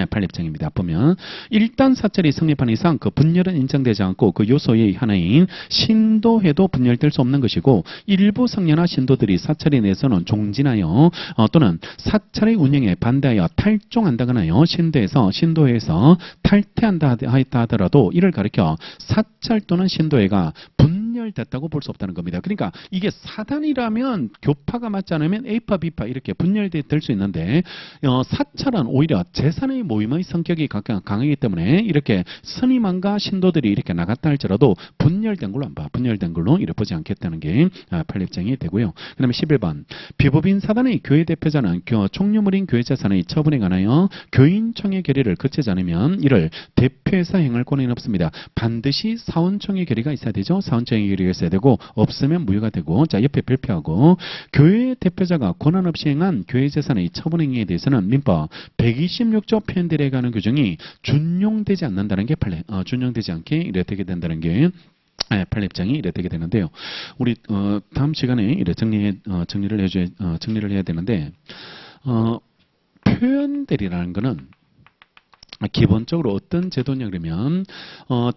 판례입장입니다. 보면 일단 사찰이 성립한 이상 그 분열은 인정되지 않고, 그 요소의 하나인 신도회도 분열될 수 없는 것이고, 일부 성녀나 신도들이 사찰에 내서는 종진하여 또는 사찰의 운영에 반대하여 탈종한다거나요, 신도회에서 탈퇴한다 하더라도 이를 가리켜 사찰 또는 신도회가 분열됐다고 볼 수 없다는 겁니다. 그러니까 이게 사단이라면 교파가 맞지 않으면 A파, B파 이렇게 분열될 수 있는데, 사찰은 오히려 재산의 모임의 성격이 강하기 때문에 이렇게 스님왕과 신도들이 이렇게 나갔다 할지라도 분열된 걸로 안 봐. 분열된 걸로 이렇게 보지 않겠다는 게 판례입장이 되고요. 그 다음에 11번, 비법인 사단의 교회 대표자는 총유물인 교회 재산의 처분에 관하여 교인총회 결의를 거치지 않으면 이를 대표해서 행할 권한이 없습니다. 반드시 사원총회 결의가 있어야 되죠. 사원총회 결의가 있어야 되고, 없으면 무효가 되고, 자, 옆에 발표하고, 교회 대표자가 권한 없이 행한 교회 재산의 처분 행위에 대해서는 민법 126조 표현들에 관한 규정이 준용되지 않는다는 게 준용되지 않게 이래 되게 된다는 게 판례입장이 이래 되게 되는데요. 우리 다음 시간에 이래 정리를 해야 되는데, 표현들이라는 거는 기본적으로 어떤 제도냐 그러면,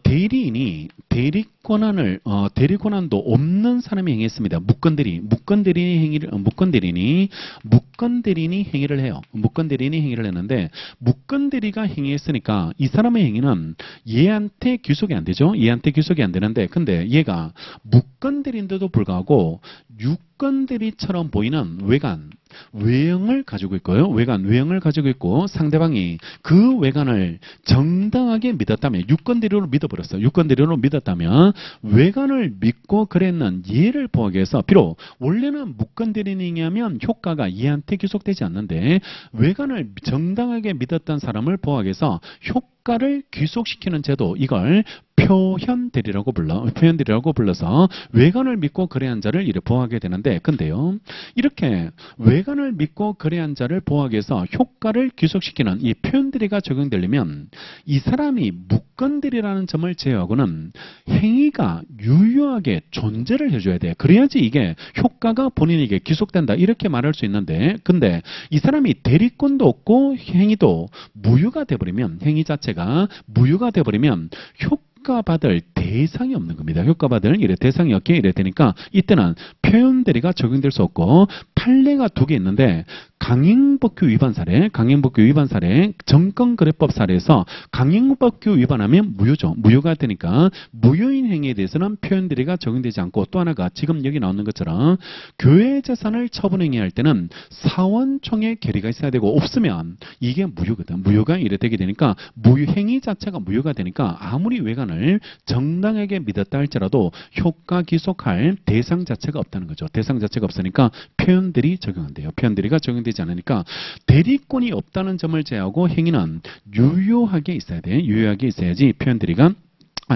대리인이 대리권한도 없는 사람이 행했습니다. 무건대리인이 행위를 해요. 무건대리인이 행위를 했는데, 무건대리가 행위했으니까 이 사람의 행위는 얘한테 귀속이 안 되죠. 얘한테 귀속이 안 되는데, 근데 얘가 무건대리인데도 불구하고 유건대리처럼 보이는 외형을 가지고 있고요. 외형을 가지고 있고, 상대방이 그 외관을 정당하게 믿었다면, 유건대리로 믿어버렸어요. 유건대리로 믿었다면 외관을 믿고 그랬는 얘를 보호하기 위해서, 비록 원래는 무건대리인이 하면 효과가 얘한테 귀속되지 않는데, 외관을 정당하게 믿었던 사람을 보호하기 위해서 효과를 귀속시키는 제도, 이걸 표현대리라고 불러서 외관을 믿고 거래한 자를 이렇게 보호하게 되는데, 근데요, 이렇게 외관을 믿고 거래한 자를 보호하기 위해서 효과를 귀속시키는 이 표현대리가 적용되려면 이 사람이 무건대리라는 점을 제외하고는 행위가 유효하게 존재를 해줘야 돼. 그래야지 이게 효과가 본인에게 귀속된다 이렇게 말할 수 있는데, 근데 이 사람이 대리권도 없고 행위도 무효가 돼버리면, 행위 자체가 무효가 돼버리면 효과받을 대상이 없는 겁니다. 효과받을 이래 대상이 없게 이래 되니까 이때는 표현 대리가 적용될 수 없고 판례가 두 개 있는데 강행법규 위반 사례, 정권거래법 사례에서 강행법규 위반하면 무효죠. 무효가 되니까 무효인 행위에 대해서는 표현 대리가 적용되지 않고 또 하나가 지금 여기 나오는 것처럼 교회 재산을 처분행위할 때는 사원총회 결의가 있어야 되고 없으면 이게 무효거든. 무효가 이래 되게 되니까 행위 자체가 무효가 되니까 아무리 외관을 정당하게 믿었다 할지라도 효과 기속할 대상 자체가 없다는 거죠. 대상 자체가 없으니까 표현들이 적용한대요. 표현들이가 적용되지 않으니까 대리권이 없다는 점을 제외하고 행위는 유효하게 있어야 돼. 유효하게 있어야지 표현들이가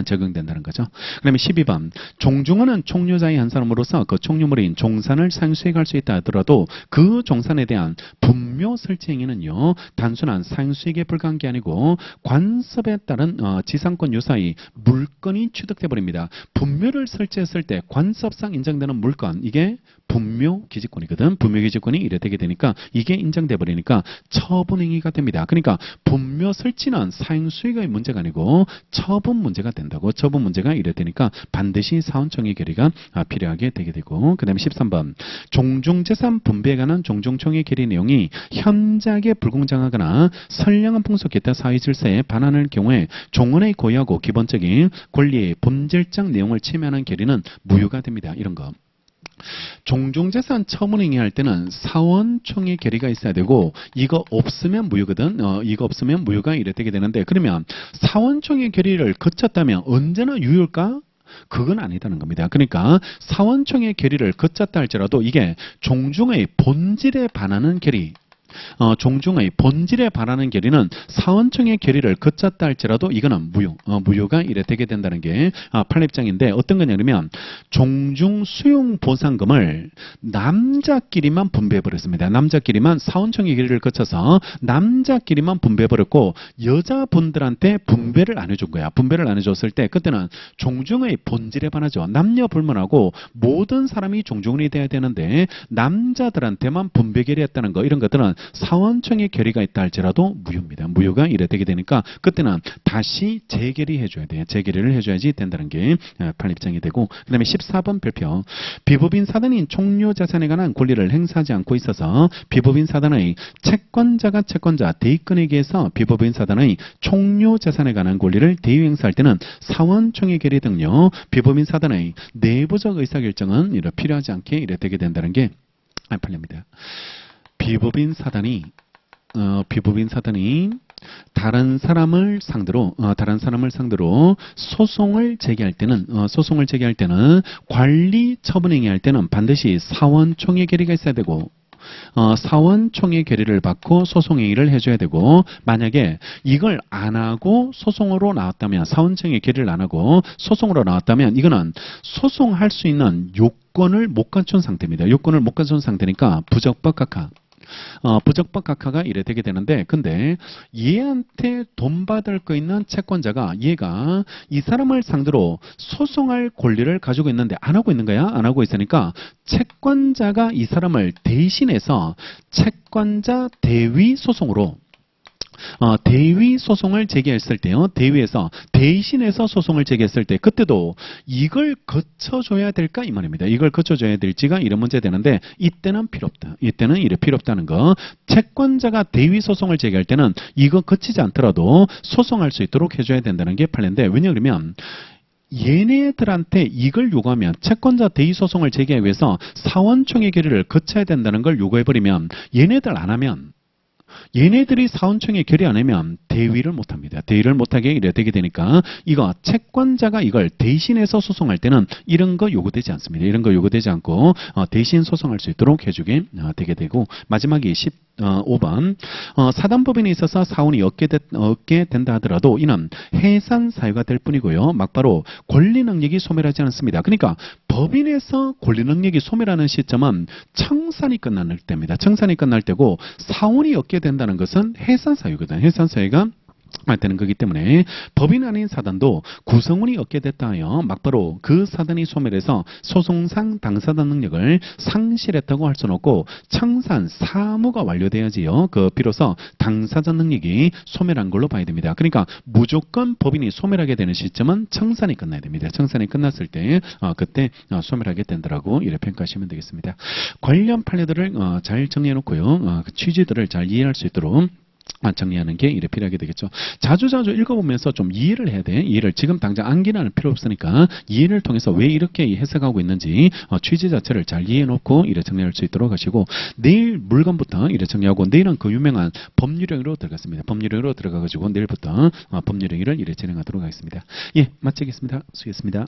적용된다는 거죠. 그 다음에 12번 종중어는 총료자의 한 사람으로서 그 총료물인 종산을 상수익할 수 있다 하더라도 그 종산에 대한 분묘 설치 행위는요 단순한 상수익에 불과한 게 아니고 관습에 따른 지상권 유사의 물건이 취득돼 버립니다. 분묘를 설치했을 때 관습상 인정되는 물건 이게 분묘 기지권이거든. 분묘 기지권이 이래 되게 되니까 이게 인정돼 버리니까 처분 행위가 됩니다. 그러니까 분묘 설치는 상수익의 문제가 아니고 처분 문제가 된다고. 처분 문제가 이래 되니까 반드시 사원총회 결의가 필요하게 되게 되고 그 다음에 13번 종중재산 분배에 관한 종중총회 결의 내용이 현저하게 불공정하거나 선량한 풍속 기타 사회 질서에 반하는 경우에 종언의 고의하고 기본적인 권리의 본질적 내용을 침해하는 결의는 무효가 됩니다. 이런 거. 종중재산 처분행위할 때는 사원총회 결의가 있어야 되고 이거 없으면 무효거든. 이거 없으면 무효가 이래 되게 되는데 그러면 사원총회 결의를 거쳤다면 언제나 유효일까? 그건 아니다는 겁니다. 그러니까 사원총회 결의를 거쳤다 할지라도 이게 종중의 본질에 반하는 결의 종중의 본질에 반하는 결의는 사원총회 결의를 거쳤다 할지라도 이거는 무효가 이래 되게 된다는 게 판례입장인데 어떤 거냐면 종중 수용 보상금을 남자끼리만 분배해버렸습니다. 남자끼리만 사원총회 결의를 거쳐서 남자끼리만 분배해버렸고 여자분들한테 분배를 안 해준 거야. 분배를 안 해줬을 때 그때는 종중의 본질에 반하죠. 남녀 불문하고 모든 사람이 종중이 돼야 되는데 남자들한테만 분배 결의했다는 거 이런 것들은 사원총회 결의가 있다 할지라도 무효입니다. 무효가 이래 되게 되니까 그때는 다시 재결의해줘야 돼요. 재결의를 해줘야지 된다는 게 판례입장이 되고 그 다음에 14번 별표 비법인 사단인 총료 자산에 관한 권리를 행사하지 않고 있어서 비법인 사단의 채권자가 채권자 대의권에 의해서 비법인 사단의 총료 자산에 관한 권리를 대의 행사할 때는 사원총회 결의 등요 비법인 사단의 내부적 의사결정은 필요하지 않게 이래 되게 된다는 게 판례입니다. 비법인 사단이 다른 사람을 상대로 소송을 제기할 때는 관리 처분행위할 때는 반드시 사원총회 결의가 있어야 되고 사원총회 결의를 받고 소송행위를 해줘야 되고 만약에 이걸 안 하고 소송으로 나왔다면 사원총회 결의를 안 하고 소송으로 나왔다면 이거는 소송할 수 있는 요건을 못 갖춘 상태입니다. 요건을 못 갖춘 상태니까 부적법각하. 부적법각하가 이래 되게 되는데 근데 얘한테 돈 받을 거 있는 채권자가 얘가 이 사람을 상대로 소송할 권리를 가지고 있는데 안 하고 있는 거야. 안 하고 있으니까 채권자가 이 사람을 대신해서 채권자 대위 소송으로 대위 소송을 제기했을 때요. 대위에서 대신해서 소송을 제기했을 때 그때도 이걸 거쳐줘야 될까 이 말입니다. 이걸 거쳐줘야 될지가 이런 문제 되는데 이때는 필요 없다. 이때는 이래 필요 없다는 거. 채권자가 대위 소송을 제기할 때는 이거 거치지 않더라도 소송할 수 있도록 해줘야 된다는 게 판례인데 왜냐하면 얘네들한테 이걸 요구하면 채권자 대위 소송을 제기하기 위해서 사원총회 결의를 거쳐야 된다는 걸 요구해버리면 얘네들 안 하면 얘네들이 사원총회 결의 안 하면 대위를 못합니다. 대위를 못하게 이래 되게 되니까 이거 채권자가 이걸 대신해서 소송할 때는 이런 거 요구되지 않습니다. 이런 거 요구되지 않고 대신 소송할 수 있도록 해주게 되게 되고 마지막이 15번 사단법인에 있어서 사원이 얻게 된다 하더라도 이는 해산 사유가 될 뿐이고요. 막바로 권리 능력이 소멸하지 않습니다. 그러니까 법인에서 권리 능력이 소멸하는 시점은 청산이 끝날 때입니다. 청산이 끝날 때고 사원이 얻게 된다는 것은 해산 사유거든. 해산 사유가 되는 거기 때문에 법인 아닌 사단도 구성원이 얻게 됐다 하여 막바로 그 사단이 소멸해서 소송상 당사단 능력을 상실했다고 할 수는 없고 청산 사무가 완료돼야지요. 그 비로소 당사자 능력이 소멸한 걸로 봐야 됩니다. 그러니까 무조건 법인이 소멸하게 되는 시점은 청산이 끝나야 됩니다. 청산이 끝났을 때 그때 소멸하게 된다라고 이렇게 평가하시면 되겠습니다. 관련 판례들을 잘 정리해 놓고요. 그 취지들을 잘 이해할 수 있도록 정리하는 게 이래 필요하게 되겠죠. 자주자주 읽어보면서 좀 이해를 해야 돼. 이해를 지금 당장 암기는 필요 없으니까 이해를 통해서 왜 이렇게 해석하고 있는지 취지 자체를 잘 이해해 놓고 이래 정리할 수 있도록 하시고 내일 물건부터 이래 정리하고 내일은 그 유명한 법률형으로 들어갔습니다. 법률형으로 들어가가지고 내일부터 법률형을 이래 진행하도록 하겠습니다. 예, 마치겠습니다. 수고했습니다.